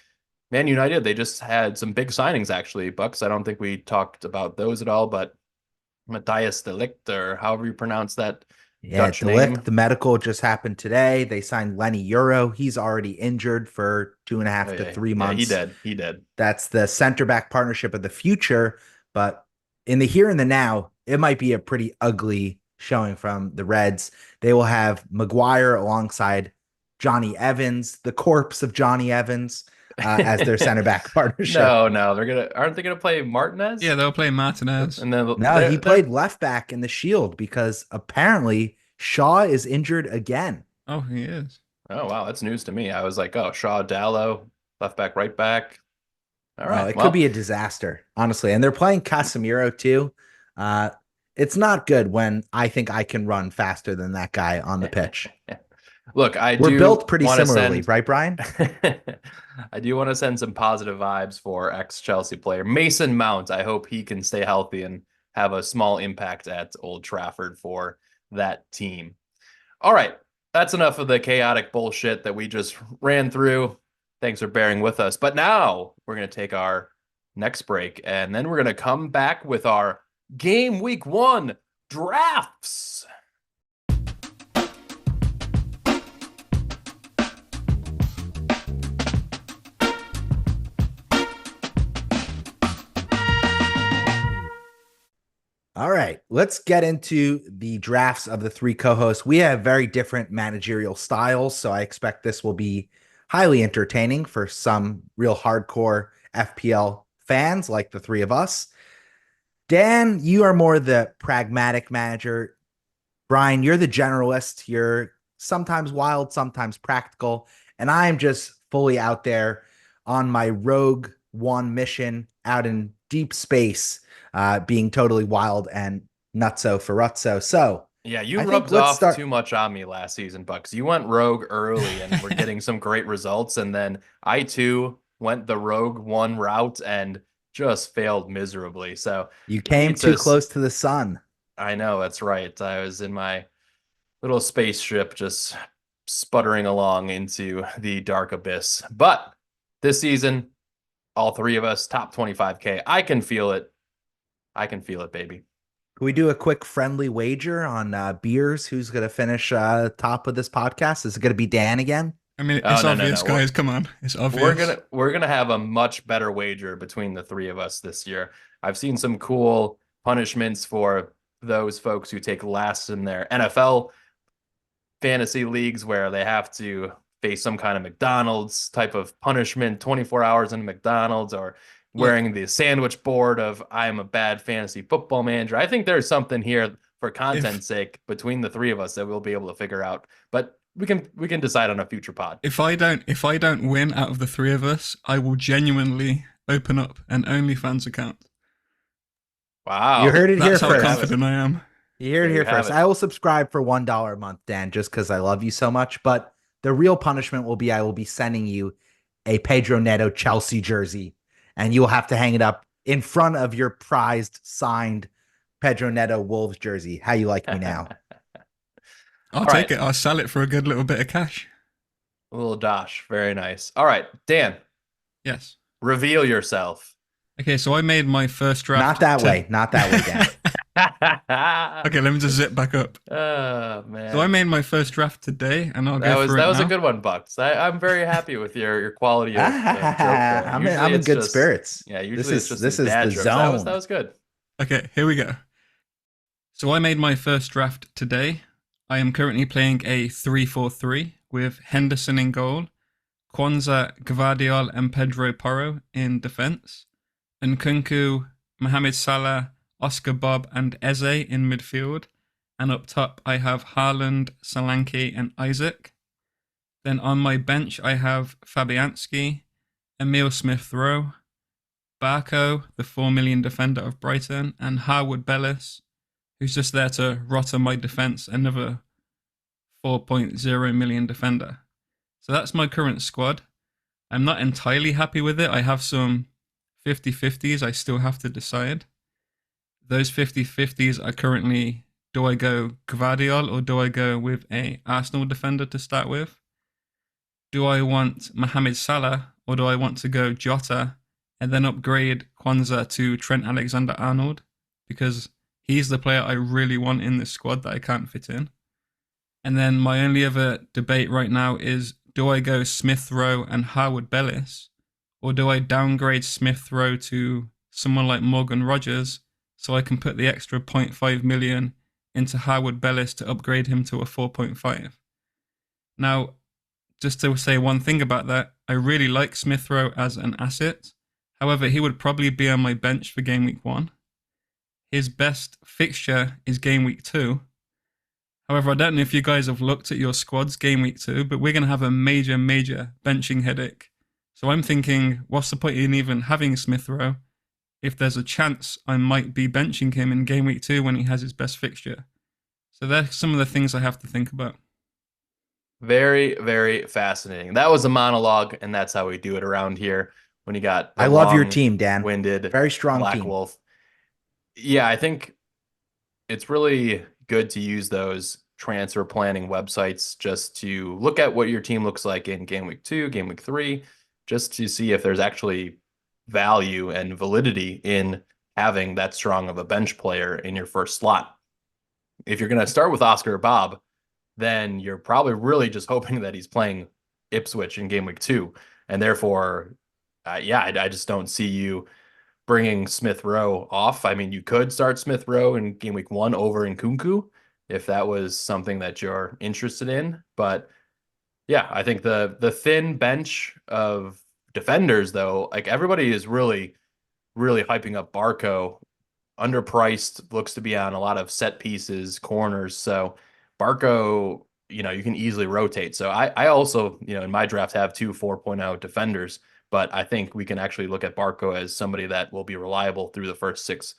Man United, they just had some big signings, actually, Bucks. I don't think we talked about those at all, but Matthias de Ligt, or however you pronounce that Dutch de name. Ligt, the medical just happened today. They signed Lenny Euro. He's already injured for 2.5 to 3 months. Yeah, he did. That's the center back partnership of the future. But in the here and the now, it might be a pretty ugly showing from the Reds. They will have Maguire alongside Johnny Evans, the corpse of Johnny Evans, as their center back partnership. No, aren't they gonna play Martinez? Yeah, they'll play Martinez. And then no, he played left back in the Shield because apparently Shaw is injured again. Oh, he is. Oh wow, that's news to me. I was like, oh, Shaw, Dallo, left back, right back. All right, it could be a disaster, honestly. And they're playing Casemiro too. It's not good when I think I can run faster than that guy on the pitch. Look, we're built pretty similarly, right, Brian? I do want to send some positive vibes for ex-Chelsea player Mason Mount. I hope he can stay healthy and have a small impact at Old Trafford for that team. All right, that's enough of the chaotic bullshit that we just ran through. Thanks for bearing with us. But now we're going to take our next break, and then we're going to come back with our Game Week 1 drafts. All right, let's get into the drafts of the three co-hosts. We have very different managerial styles, so I expect this will be highly entertaining for some real hardcore FPL fans like the three of us. Dan, you are more the pragmatic manager. Brian, you're the generalist. You're sometimes wild, sometimes practical, and I'm just fully out there on my Rogue One mission out in deep space. Being totally wild and nutso ferruzzo. So yeah, you rubbed off too much on me last season, Bucks. You went rogue early and we're getting some great results. And then I too went the Rogue One route and just failed miserably. So you came too close to the sun. I know, that's right. I was in my little spaceship just sputtering along into the dark abyss. But this season, all three of us, top 25K. I can feel it. Baby. Can we do a quick friendly wager on beers? Who's going to finish top of this podcast? Is it going to be Dan again? I mean, it's obvious, guys. Come on. It's obvious. We're gonna have a much better wager between the three of us this year. I've seen some cool punishments for those folks who take last in their NFL fantasy leagues where they have to face some kind of McDonald's type of punishment, 24 hours in McDonald's, or wearing the sandwich board of I am a bad fantasy football manager. I think there's something here for content's sake between the three of us that we'll be able to figure out. But we can decide on a future pod. If I don't win out of the three of us, I will genuinely open up an OnlyFans account. Wow. You heard it here first. That's how confident I am. You heard it here first. I will subscribe for $1 a month, Dan, just because I love you so much. But the real punishment will be I will be sending you a Pedro Neto Chelsea jersey, and you will have to hang it up in front of your prized signed Pedro Neto Wolves jersey. How you like me now? I'll take it. I'll sell it for a good little bit of cash. A little dosh. Very nice. All right, Dan. Yes. Reveal yourself. Okay, so I made my first draft. Not that way, Dan. Okay, let me just zip back up. Oh, man. So I made my first draft today, and I'll go through it. That was a good one, Bucks. I'm very happy with your quality of joke. I'm in good spirits. Yeah, usually this is the zone. That was good. Okay, here we go. So I made my first draft today. I am currently playing a 3-4-3 with Henderson in goal, Kwanzaa, Gvardiol, and Pedro Porro in defence, Nkunku, Mohamed Salah, Oscar Bob, and Eze in midfield. And up top, I have Haaland, Solanke, and Isaac. Then on my bench, I have Fabianski, Emil Smith-Rowe, Barco, the 4 million defender of Brighton, and Harwood Bellis, who's just there to rot on my defence, another 4.0 million defender. So that's my current squad. I'm not entirely happy with it. I have some 50-50s I still have to decide. Those 50-50s are currently, do I go Gvardiol or do I go with a Arsenal defender to start with? Do I want Mohamed Salah or do I want to go Jota and then upgrade Kwanzaa to Trent Alexander-Arnold? Because he's the player I really want in this squad that I can't fit in. And then my only other debate right now is, do I go Smith Rowe and Harwood Bellis, or do I downgrade Smith Rowe to someone like Morgan Rogers so I can put the extra 0.5 million into Harwood Bellis to upgrade him to a 4.5? Now, just to say one thing about that, I really like Smith Rowe as an asset. However, he would probably be on my bench for game week 1. His best fixture is game week 2. However, I don't know if you guys have looked at your squads game week 2, but we're going to have a major benching headache. So I'm thinking, what's the point in even having Smith Rowe if there's a chance I might be benching him in game week 2 when he has his best fixture? So that's some of the things I have to think about. Very, very fascinating. That was a monologue, and that's how we do it around here. When you got, I love your team, Dan. Winded, very strong Black team. Wolf. Yeah, I think it's really good to use those transfer planning websites just to look at what your team looks like in game week 2, game week 3, just to see if there's actually value and validity in having that strong of a bench player in your first slot. If you're going to start with Oscar Bob, then you're probably really just hoping that he's playing Ipswich in game week 2. And therefore, I just don't see you bringing Smith Rowe off. I mean, you could start Smith Rowe in game week 1 over Nkunku if that was something that you're interested in. But yeah, I think the thin bench of defenders, though, like everybody is really, really hyping up Barco. Underpriced, looks to be on a lot of set pieces, corners. So Barco, you can easily rotate. So I also, in my draft have 2 4.0 defenders, but I think we can actually look at Barco as somebody that will be reliable through the first 6.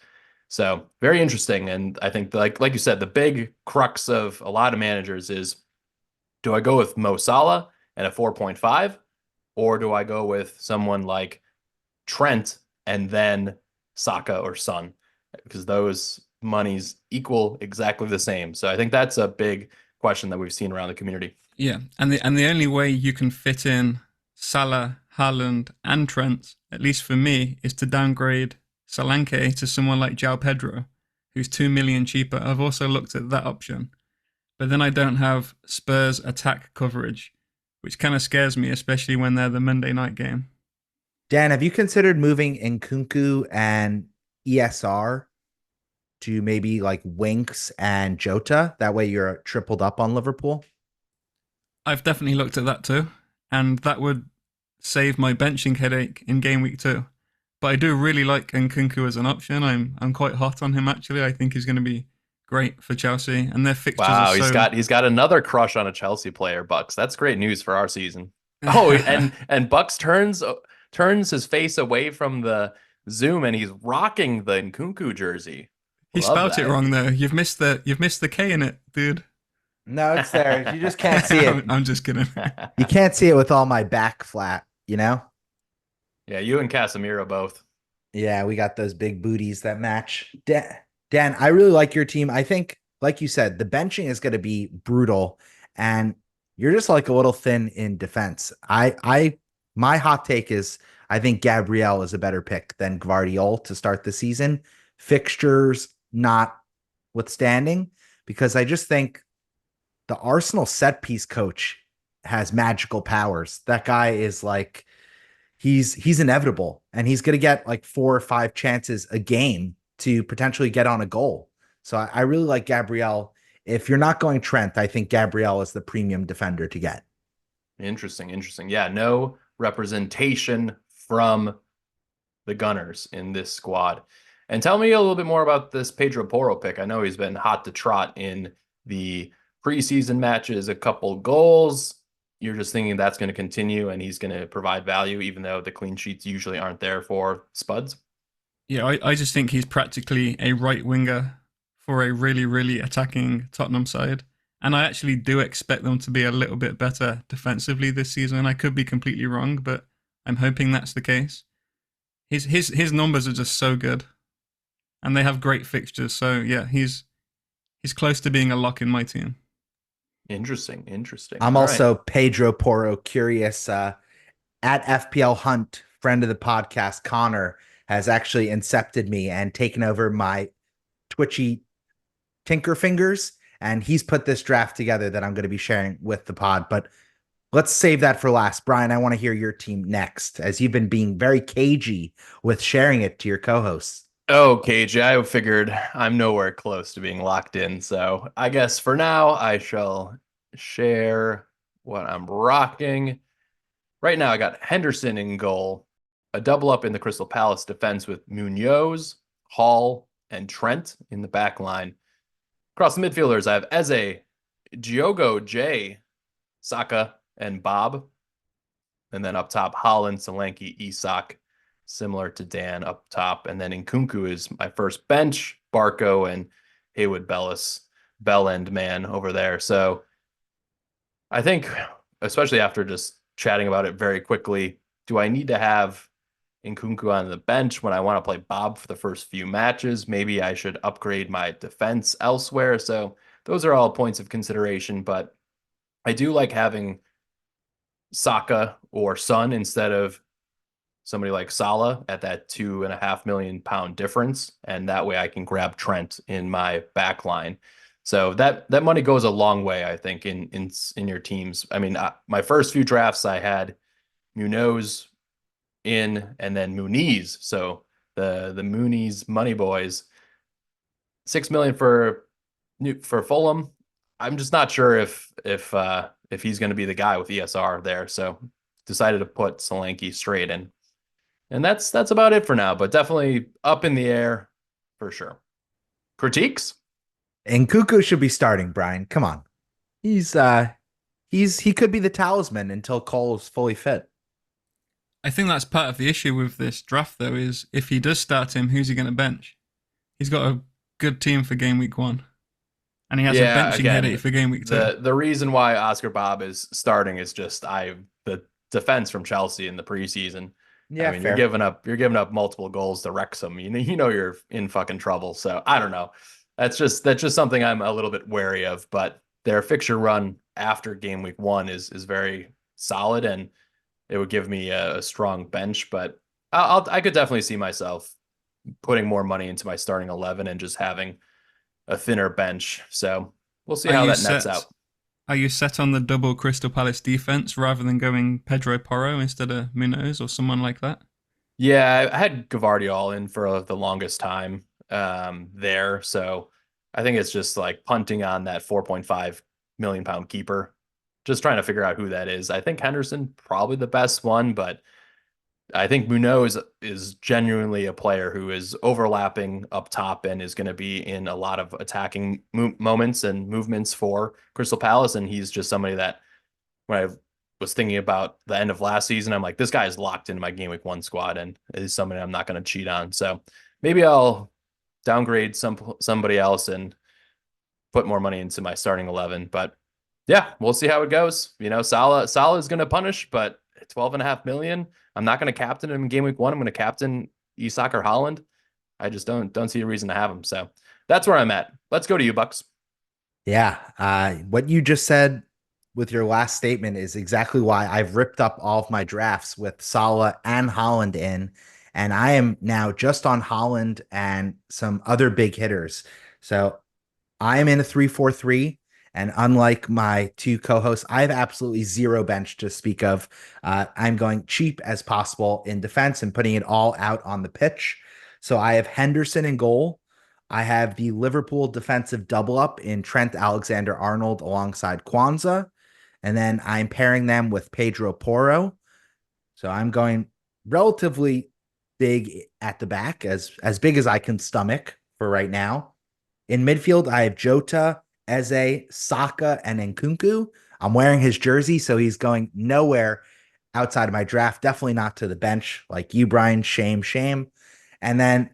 So very interesting. And I think like you said, the big crux of a lot of managers is, do I go with Mo Salah and a 4.5, or do I go with someone like Trent and then Saka or Son? Because those monies equal exactly the same. So I think that's a big question that we've seen around the community. Yeah, and the only way you can fit in Salah, Haaland, and Trent, at least for me, is to downgrade Solanke to someone like João Pedro, who's 2 million cheaper. I've also looked at that option. But then I don't have Spurs attack coverage, which kind of scares me, especially when they're the Monday night game. Dan, have you considered moving Nkunku and ESR to maybe like Winks and Jota? That way you're tripled up on Liverpool. I've definitely looked at that too, and that would save my benching headache in game week 2. But I do really like Nkunku as an option. I'm quite hot on him actually. I think he's going to be great for Chelsea, and their fixtures wow, are he's got another crush on a Chelsea player, Bucks. That's great news for our season. Oh, and Bucks turns his face away from the Zoom, and he's rocking the Nkunku jersey. He spelled it wrong though. You've missed the K in it, dude. No, it's there. You just can't see it. I'm just kidding. You can't see it with all my back flat, Yeah, you and Casemiro both. Yeah, we got those big booties that match. Dan, I really like your team. I think, like you said, the benching is going to be brutal, and you're just like a little thin in defense. My hot take is I think Gabriel is a better pick than Gvardiol to start the season. Fixtures notwithstanding, because I just think the Arsenal set piece coach has magical powers. That guy is like, he's inevitable, and he's going to get like 4 or 5 chances a game to potentially get on a goal. So I really like Gabriel. If you're not going Trent, I think Gabriel is the premium defender to get. Interesting. Yeah, no representation from the Gunners in this squad. And tell me a little bit more about this Pedro Porro pick. I know he's been hot to trot in the preseason matches, a couple goals. You're just thinking that's going to continue and he's going to provide value, even though the clean sheets usually aren't there for Spuds? Yeah, I just think he's practically a right winger for a really, really attacking Tottenham side. And I actually do expect them to be a little bit better defensively this season. I could be completely wrong, but I'm hoping that's the case. His numbers are just so good, and they have great fixtures. So yeah, he's close to being a lock in my team. Interesting. I'm All right. also Pedro Porro curious. At FPL Hunt, friend of the podcast, Connor, has actually incepted me and taken over my twitchy tinker fingers. And he's put this draft together that I'm going to be sharing with the pod. But let's save that for last. Brian, I want to hear your team next, as you've been being very cagey with sharing it to your co-hosts. Oh, KJ, I figured I'm nowhere close to being locked in. So I guess for now, I shall share what I'm rocking. Right now, I got Henderson in goal, a double up in the Crystal Palace defense with Munoz, Hall, and Trent in the back line. Across the midfielders, I have Eze, Diogo J, Saka, and Bob. And then up top, Holland, Solanke, Isak, similar to Dan up top. And then Nkunku is my first bench, Barco and Haywood Bellis, bell end man over there. So I think, especially after just chatting about it very quickly, do I need to have Nkunku on the bench when I want to play Bob for the first few matches? Maybe I should upgrade my defense elsewhere. So those are all points of consideration, but I do like having Saka or Son instead of somebody like Salah at that £2.5 million difference, and that way I can grab Trent in my back line. So that money goes a long way, I think, in your teams. I mean, my first few drafts I had Munoz in and then Muniz. So the Muniz money boys, 6 million for Fulham. I'm just not sure if he's going to be the guy with ESR there. So decided to put Solanke straight in. And that's about it for now, but definitely up in the air for sure. Critiques? And Cuckoo should be starting, Brian. Come on. He could be the talisman until Cole's fully fit. I think that's part of the issue with this draft, though, is if he does start him, who's he going to bench? He's got a good team for game week 1, and he has a benching headache for game week 2. The reason why Oscar Bob is starting is just the defense from Chelsea in the preseason. Yeah, I mean, fair. you're giving up multiple goals to Wrexham. You know you're in fucking trouble. So I don't know. That's just something I'm a little bit wary of. But their fixture run after game week 1 is very solid, and it would give me a strong bench. But I could definitely see myself putting more money into my starting 11 and just having a thinner bench. So we'll see how that nets out. Are you set on the double Crystal Palace defense rather than going Pedro Porro instead of Munoz or someone like that? Yeah, I had Gavardiol in for the longest time there. So I think it's just like punting on that £4.5 million keeper, just trying to figure out who that is. I think Henderson probably the best one, but I think Munoz is genuinely a player who is overlapping up top and is going to be in a lot of attacking moments and movements for Crystal Palace. And he's just somebody that when I was thinking about the end of last season, I'm like, this guy is locked into my game week 1 squad and is somebody I'm not going to cheat on. So maybe I'll downgrade somebody else and put more money into my starting 11. But yeah, we'll see how it goes. Salah is going to punish, but 12.5 million. I'm not going to captain him in game week 1. I'm going to captain Isak or Holland. I just don't see a reason to have him. So that's where I'm at. Let's go to you, Bucks. Yeah. What you just said with your last statement is exactly why I've ripped up all of my drafts with Salah and Holland in. And I am now just on Holland and some other big hitters. So I am in a 3-4-3. And unlike my two co-hosts, I have absolutely zero bench to speak of. I'm going cheap as possible in defense and putting it all out on the pitch. So I have Henderson in goal. I have the Liverpool defensive double up in Trent Alexander-Arnold alongside Kwanzaa. And then I'm pairing them with Pedro Porro. So I'm going relatively big at the back, as big as I can stomach for right now. In midfield, I have Jota, Eze, Saka, and Nkunku. I'm wearing his jersey, so he's going nowhere outside of my draft. Definitely not to the bench like you, Brian. Shame, shame. And then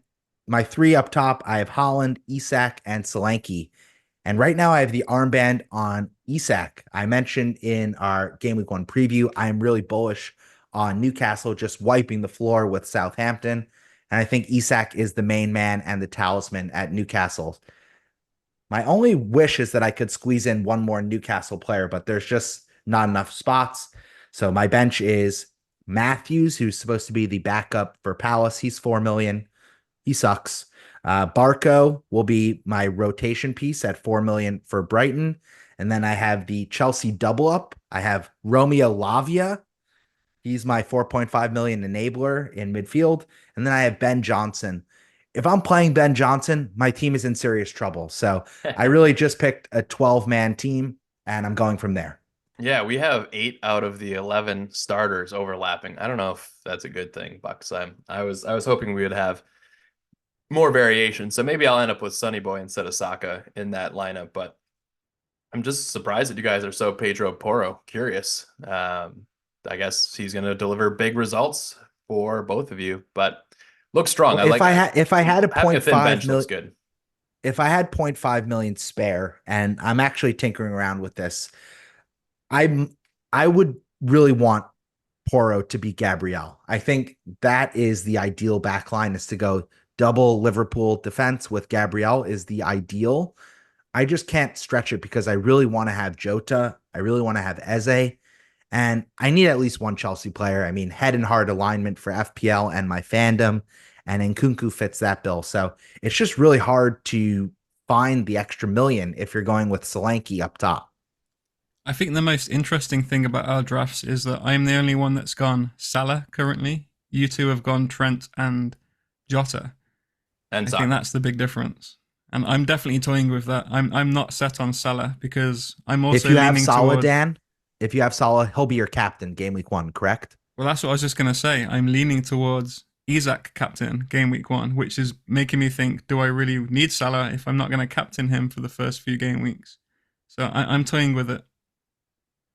my 3 up top, I have Holland, Isak, and Solanke. And right now I have the armband on Isak. I mentioned in our Game Week 1 preview, I'm really bullish on Newcastle, just wiping the floor with Southampton. And I think Isak is the main man and the talisman at Newcastle. My only wish is that I could squeeze in one more Newcastle player, but there's just not enough spots. So my bench is Matthews, who's supposed to be the backup for Palace. He's 4 million. He sucks. Barco will be my rotation piece at 4 million for Brighton. And then I have the Chelsea double up. I have Romeo Lavia. He's my 4.5 million enabler in midfield. And then I have Ben Johnson. If I'm playing Ben Johnson, my team is in serious trouble. So I really just picked a 12-man team and I'm going from there. Yeah, we have 8 out of the 11 starters overlapping. I don't know if that's a good thing, Bucks. I was hoping we would have more variation. So maybe I'll end up with Sonny Boy instead of Saka in that lineup. But I'm just surprised that you guys are so Pedro Porro curious. I guess he's going to deliver big results for both of you, but looks strong. Well, if I had a 0.5 million, good. If I had 0.5 million spare, and I'm actually tinkering around with this, I would really want Porro to be Gabriel. I think that is the ideal backline, is to go double Liverpool defense with Gabriel is the ideal. I just can't stretch it because I really want to have Jota. I really want to have Eze. And I need at least one Chelsea player. I mean, head and heart alignment for FPL and my fandom. And Nkunku fits that bill. So it's just really hard to find the extra million if you're going with Solanke up top. I think the most interesting thing about our drafts is that I'm the only one that's gone Salah currently. You two have gone Trent and Jota. And I think that's the big difference. And I'm definitely toying with that. I'm not set on Salah because I'm also if you have leaning Salah, towards... Dan, if you have Salah, he'll be your captain game week 1, correct? Well, that's what I was just going to say. I'm leaning towards Isak captain game week 1, which is making me think, do I really need Salah if I'm not going to captain him for the first few game weeks? So I'm toying with it.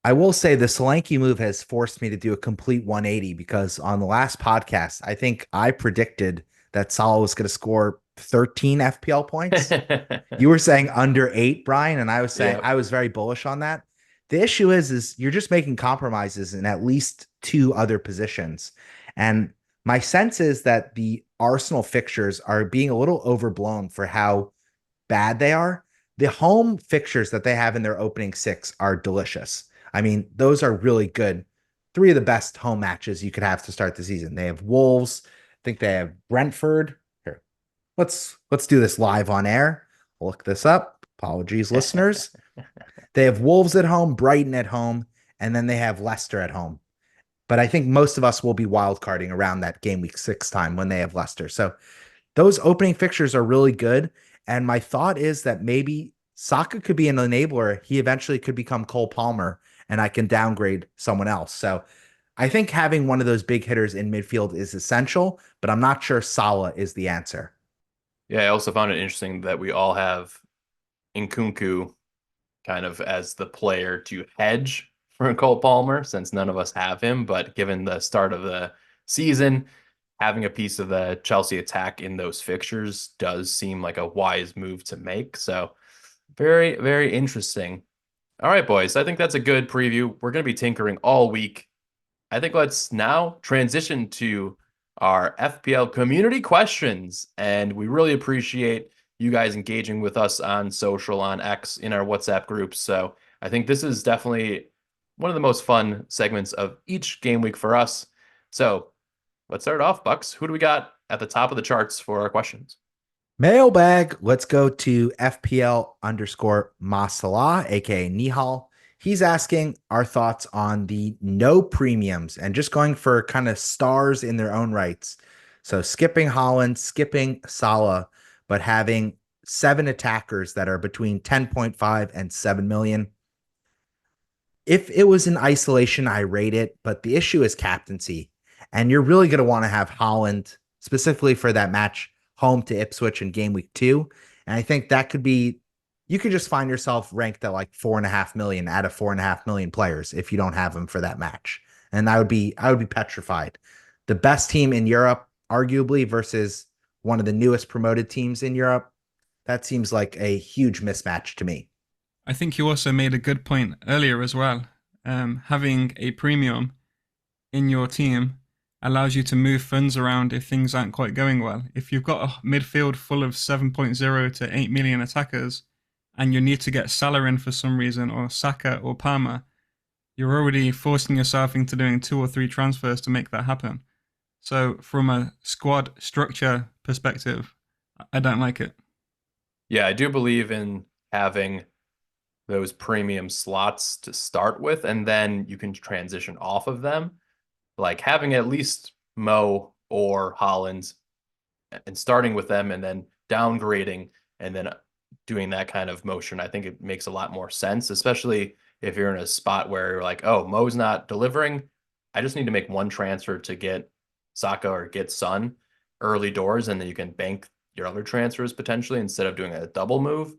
I will say the Solanke move has forced me to do a complete 180 because on the last podcast, I think I predicted that Salah was going to score 13 FPL points. You were saying under 8, Brian, and I was saying I was very bullish on that. The issue is you're just making compromises in at least 2 other positions. And my sense is that the Arsenal fixtures are being a little overblown for how bad they are. The home fixtures that they have in their opening 6 are delicious. I mean, those are really good. 3 of the best home matches you could have to start the season. They have Wolves. I think they have Brentford. Here, let's do this live on air. I'll look this up. Apologies, listeners. They have Wolves at home, Brighton at home, and then they have Leicester at home. But I think most of us will be wildcarding around that game week 6 time when they have Leicester. So those opening fixtures are really good. And my thought is that maybe Saka could be an enabler. He eventually could become Cole Palmer, and I can downgrade someone else. So I think having one of those big hitters in midfield is essential, but I'm not sure Salah is the answer. Yeah, I also found it interesting that we all have Nkunku kind of as the player to hedge for Cole Palmer, since none of us have him. But given the start of the season, having a piece of the Chelsea attack in those fixtures does seem like a wise move to make. So very, very interesting. All right, boys, I think that's a good preview. We're going to be tinkering all week. I think let's now transition to our FPL community questions. And we really appreciate you guys engaging with us on social, on X, in our WhatsApp groups. So I think this is definitely one of the most fun segments of each game week for us. So let's start off, Bucks. Who do we got at the top of the charts for our questions? Mailbag. Let's go to FPL _Masala, aka Nihal. He's asking our thoughts on the no premiums and just going for kind of stars in their own rights. So skipping Haaland, skipping Salah, but having 7 attackers that are between 10.5 and 7 million. If it was in isolation, I rate it, but the issue is captaincy. And you're really going to want to have Haaland specifically for that match home to Ipswich in game week 2. And I think that could be, you could just find yourself ranked at like 4.5 million out of 4.5 million players if you don't have them for that match. And I would be petrified. The best team in Europe, arguably, versus one of the newest promoted teams in Europe, that seems like a huge mismatch to me. I think you also made a good point earlier as well. Having a premium in your team allows you to move funds around if things aren't quite going well. If you've got a midfield full of 7.0 to 8 million attackers and you need to get Salah in for some reason, or Saka or Palmer, you're already forcing yourself into doing 2 or 3 transfers to make that happen. So from a squad structure perspective, I don't like it. Yeah, I do believe in having those premium slots to start with, and then you can transition off of them. Like having at least Mo or Holland and starting with them and then downgrading and then doing that kind of motion, I think it makes a lot more sense, especially if you're in a spot where you're like, oh, Mo's not delivering. I just need to make one transfer to get Saka or get Son early doors, and then you can bank your other transfers potentially instead of doing a double move.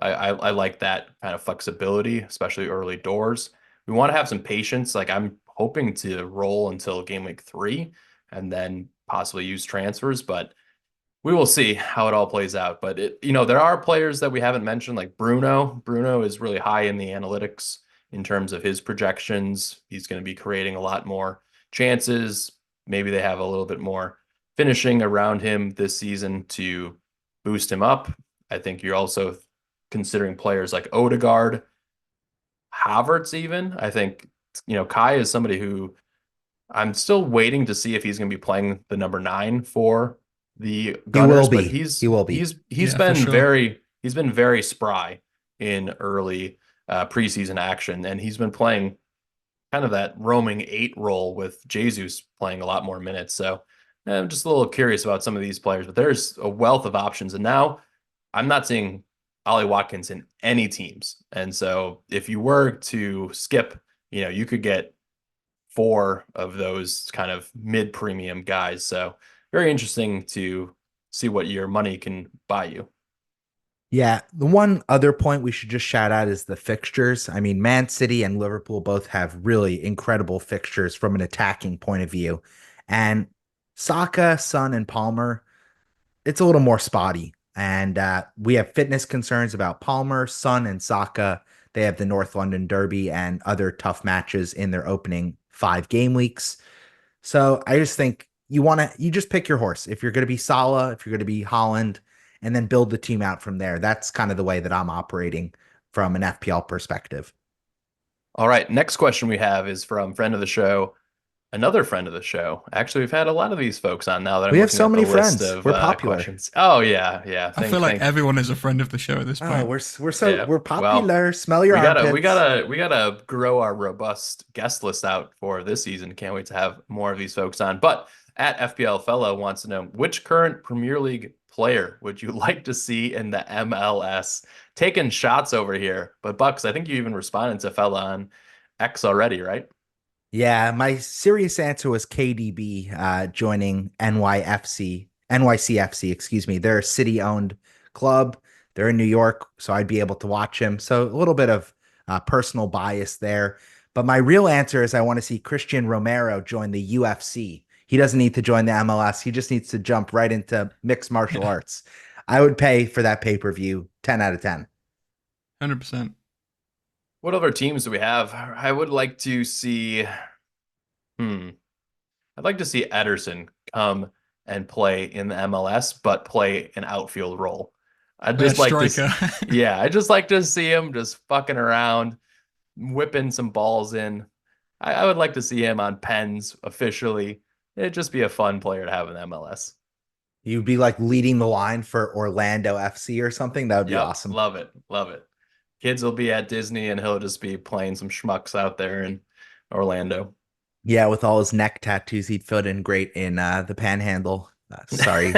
I like that kind of flexibility, especially early doors. We want to have some patience. Like I'm hoping to roll until game week 3 and then possibly use transfers, but we will see how it all plays out. But there are players that we haven't mentioned, like Bruno. Bruno is really high in the analytics in terms of his projections. He's going to be creating a lot more chances. Maybe they have a little bit more finishing around him this season to boost him up. I think you're also considering players like Odegaard, Havertz even. I think, Kai is somebody who I'm still waiting to see if he's going to be playing the number 9 for the Gunners, but he will be. He's been sure. He's been very spry in early preseason action, and he's been playing kind of that roaming 8 role with Jesus playing a lot more minutes. So I'm just a little curious about some of these players, but there's a wealth of options, and now I'm not seeing Ollie Watkins in any teams, and so if you were to skip, you could get 4 of those kind of mid-premium guys. So very interesting to see what your money can buy you. Yeah, the one other point we should just shout out is the fixtures. I mean, Man City and Liverpool both have really incredible fixtures from an attacking point of view. And Saka, Son, and Palmer, it's a little more spotty. And we have fitness concerns about Palmer, Son, and Saka. They have the North London Derby and other tough matches in their opening 5 game weeks. So I just think you just pick your horse. If you're going to be Salah, if you're going to be Holland, and then build the team out from there. That's kind of the way that I'm operating from an FPL perspective. All right. Next question we have is from friend of the show, another friend of the show. Actually, we've had a lot of these folks on now that I'm we have so at many the friends. List of, we're popular. Questions. Oh yeah. I feel like everyone is a friend of the show at this point. Oh, we're popular. Well, smell your armpits. We gotta grow our robust guest list out for this season. Can't wait to have more of these folks on. But at FPL Fellow wants to know, which current Premier League player would you like to see in the MLS? Taking shots over here. But Bucks, I think you even responded to Fella on X already, right? Yeah, my serious answer was KDB joining NYCFC, excuse me. They're a city-owned club. They're in New York, so I'd be able to watch him. So a little bit of personal bias there. But my real answer is I want to see Christian Romero join the UFC. He doesn't need to join the MLS. He just needs to jump right into mixed martial arts. I would pay for that pay-per-view 10 out of 10. 100%. What other teams do we have? I would like to see, I'd like to see Ederson come and play in the MLS, but play an outfield role. I'd just like I'd just like to see him just fucking around, whipping some balls in. I would like to see him on pens officially. It'd just be a fun player to have in MLS. You'd be like leading the line for Orlando FC or something. That would be awesome. Love it. Kids will be at Disney and he'll just be playing some schmucks out there in Orlando. Yeah, with all his neck tattoos, he'd fit in great in the Panhandle. Sorry.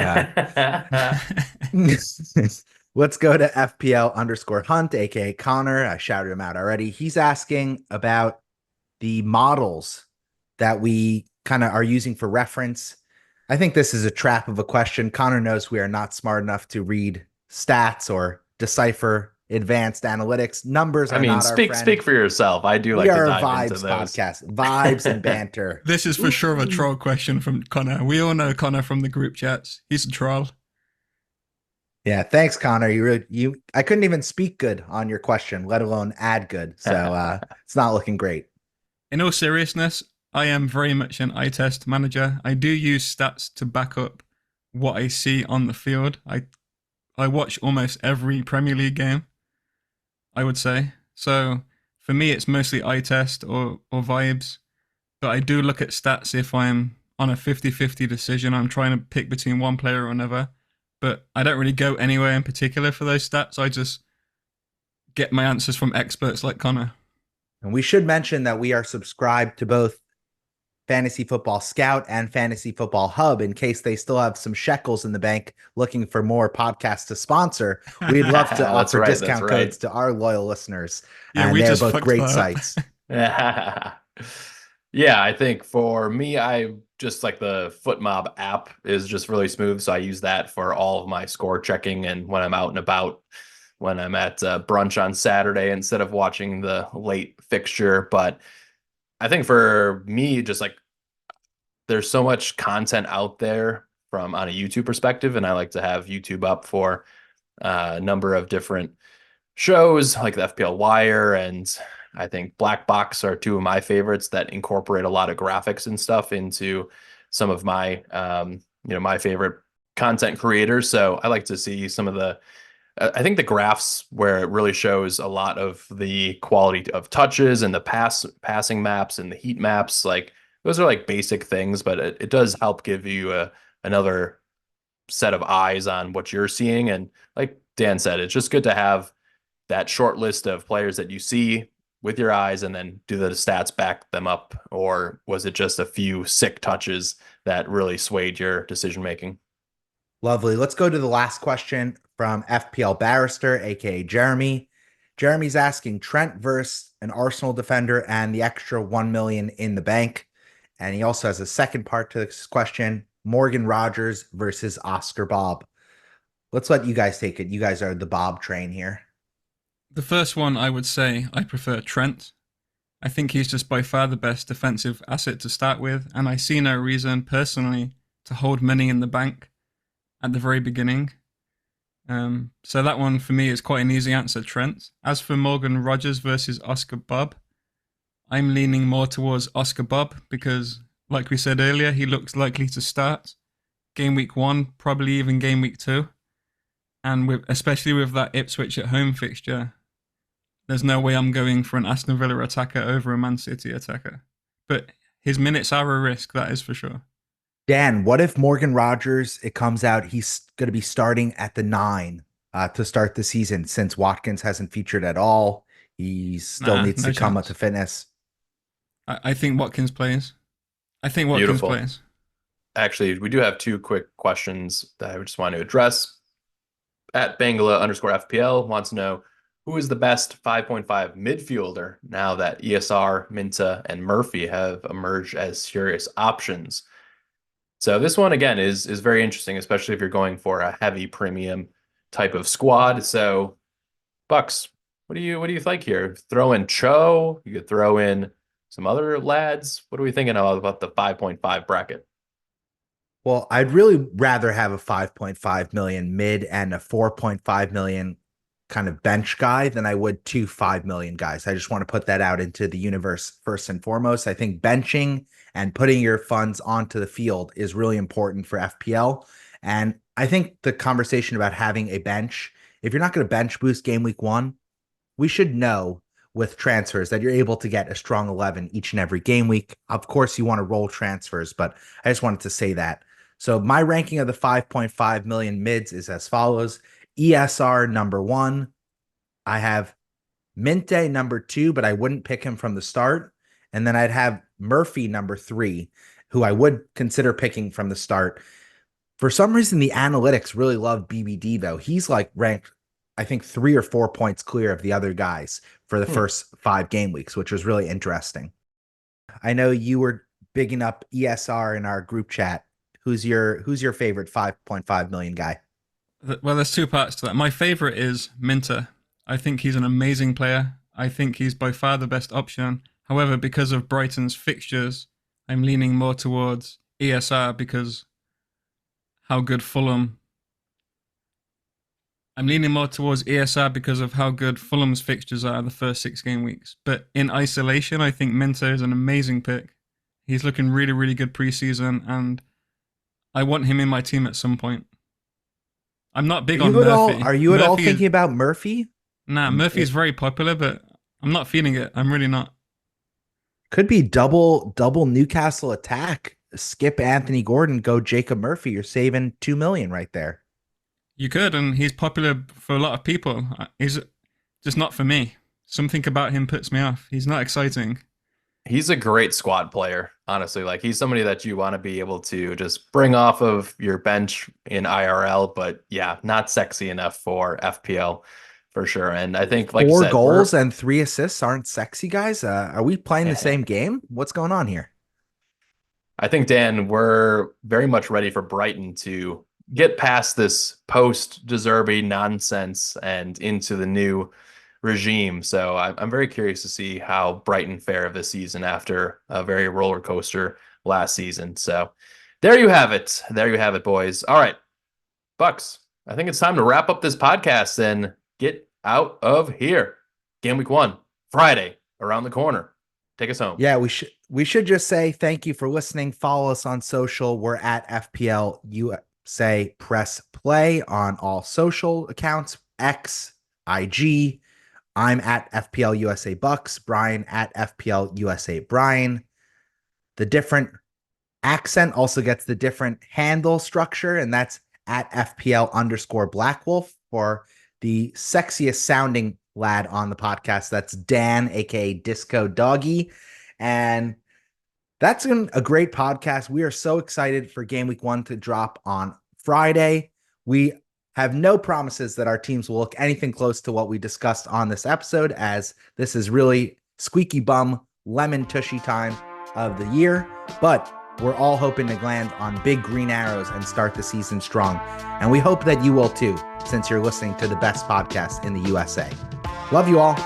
Let's go to FPL_Hunt, aka Connor. I shouted him out already. He's asking about the models that we kind of are using for reference. I think this is a trap of a question. Connor knows we are not smart enough to read stats or decipher advanced analytics. Numbers are not our friend. Speak for yourself. I do like to dive vibes into those. Podcast. Vibes and banter. This is for sure a troll question from Connor. We all know Connor from the group chats. He's a troll. Yeah, thanks, Connor. I couldn't even speak good on your question, let alone add good. So it's not looking great. In all seriousness, I am very much an eye test manager. I do use stats to back up what I see on the field. I watch almost every Premier League game, I would say. So for me, it's mostly eye test or vibes. But I do look at stats if I'm on a 50-50 decision. I'm trying to pick between one player or another. But I don't really go anywhere in particular for those stats. I just get my answers from experts like Connor. And we should mention that we are subscribed to both Fantasy Football Scout and Fantasy Football Hub in case they still have some shekels in the bank looking for more podcasts to sponsor. We'd love to offer discount codes to our loyal listeners. Yeah, and they're both great sites. Yeah, I think for me, I just like the FootMob app is just really smooth. So I use that for all of my score checking and when I'm out and about, when I'm at brunch on Saturday instead of watching the late fixture. But I think for me, just like there's so much content out there from on a YouTube perspective, and I like to have YouTube up for a number of different shows like the FPL Wire, and I think Black Box are two of my favorites that incorporate a lot of graphics and stuff into some of my my favorite content creators. So I like to see some of the I think the graphs where it really shows a lot of the quality of touches and the passing maps and the heat maps. Like those are like basic things, but it does help give you another set of eyes on what you're seeing. And like Dan said, it's just good to have that short list of players that you see with your eyes and then do the stats back them up? Or was it just a few sick touches that really swayed your decision making? Lovely. Let's go to the last question from FPL Barrister, aka Jeremy. Jeremy's asking Trent versus an Arsenal defender and the extra 1 million in the bank. And he also has a second part to this question, Morgan Rogers versus Oscar Bob. Let's let you guys take it. You guys are the Bob train here. The first one, I would say I prefer Trent. I think he's just by far the best defensive asset to start with, and I see no reason personally to hold money in the bank at the very beginning. So that one for me is quite an easy answer, Trent. As for Morgan Rogers versus Oscar Bob, I'm leaning more towards Oscar Bob because, like we said earlier, he looks likely to start game week 1, probably even game week 2. And especially with that Ipswich at home fixture, there's no way I'm going for an Aston Villa attacker over a Man City attacker. But his minutes are a risk, that is for sure. Dan, what if Morgan Rogers, it comes out he's going to be starting at the 9 to start the season since Watkins hasn't featured at all? He still needs to come up to fitness. I think Watkins plays. Beautiful. Plays. Actually, we do have 2 quick questions that I just want to address. At Bangala_FPL wants to know, who is the best 5.5 midfielder now that ESR, Minta, and Murphy have emerged as serious options? So this one, again, is very interesting, especially if you're going for a heavy premium type of squad. So, Bucks, what do you think here? Throw in Cho. You could throw in some other lads. What are we thinking about the 5.5 bracket? Well, I'd really rather have a 5.5 million mid and a 4.5 million kind of bench guy than I would 2 5 million guys. I just want to put that out into the universe first and foremost. I think benching and putting your funds onto the field is really important for FPL. And I think the conversation about having a bench, if you're not going to bench boost game week 1, we should know with transfers that you're able to get a strong 11 each and every game week. Of course, you want to roll transfers, but I just wanted to say that. So my ranking of the 5.5 million mids is as follows. ESR number 1. I have Minte number 2, but I wouldn't pick him from the start. And then I'd have Murphy number 3, who I would consider picking from the start. For some reason, the analytics really love BBD, though. He's like ranked, I think, 3 or 4 points clear of the other guys for the first 5 game weeks, which was really interesting. I know you were bigging up ESR in our group chat. Who's your favorite 5.5 million guy? Well, there's 2 parts to that. My favorite is Minter. I think he's an amazing player. I think he's by far the best option. However, because of Brighton's fixtures, I'm leaning more towards ESR because how good Fulham. I'm leaning more towards ESR because of how good Fulham's fixtures are the first 6 game weeks. But in isolation, I think Minter is an amazing pick. He's looking really, really good preseason, and I want him in my team at some point. I'm not big on Murphy. Are you at all thinking about Murphy? Nah, Murphy's very popular, but I'm not feeling it. I'm really not. Could be double Newcastle attack. Skip Anthony Gordon, go Jacob Murphy. You're saving $2 million right there. You could, and he's popular for a lot of people. He's just not for me. Something about him puts me off. He's not exciting. He's a great squad player, honestly. Like, he's somebody that you want to be able to just bring off of your bench in IRL, but yeah, not sexy enough for FPL for sure. And I think, like 4 goals and 3 assists aren't sexy, guys. Are we playing the same game? What's going on here? I think, Dan, we're very much ready for Brighton to get past this post-De Zerbi nonsense and into the new regime. So I'm very curious to see how Brighton fare this season after a very roller coaster last season. So there you have it. There you have it, boys. All right, Bucks, I think it's time to wrap up this podcast and get out of here. Game week 1, Friday, around the corner. Take us home. Yeah, we should just say thank you for listening. Follow us on social. We're at FPL USA Press Play on all social accounts, X, IG. I'm at FPL USA Bucks, Brian at FPL USA Brian. The different accent also gets the different handle structure, and that's at FPL_Blackwolf for the sexiest sounding lad on the podcast. That's Dan, aka Disco Doggy. And that's a great podcast. We are so excited for game week 1 to drop on Friday. We have no promises that our teams will look anything close to what we discussed on this episode, as this is really squeaky bum, lemon tushy time of the year. But we're all hoping to land on big green arrows and start the season strong. And we hope that you will too, since you're listening to the best podcast in the USA. Love you all.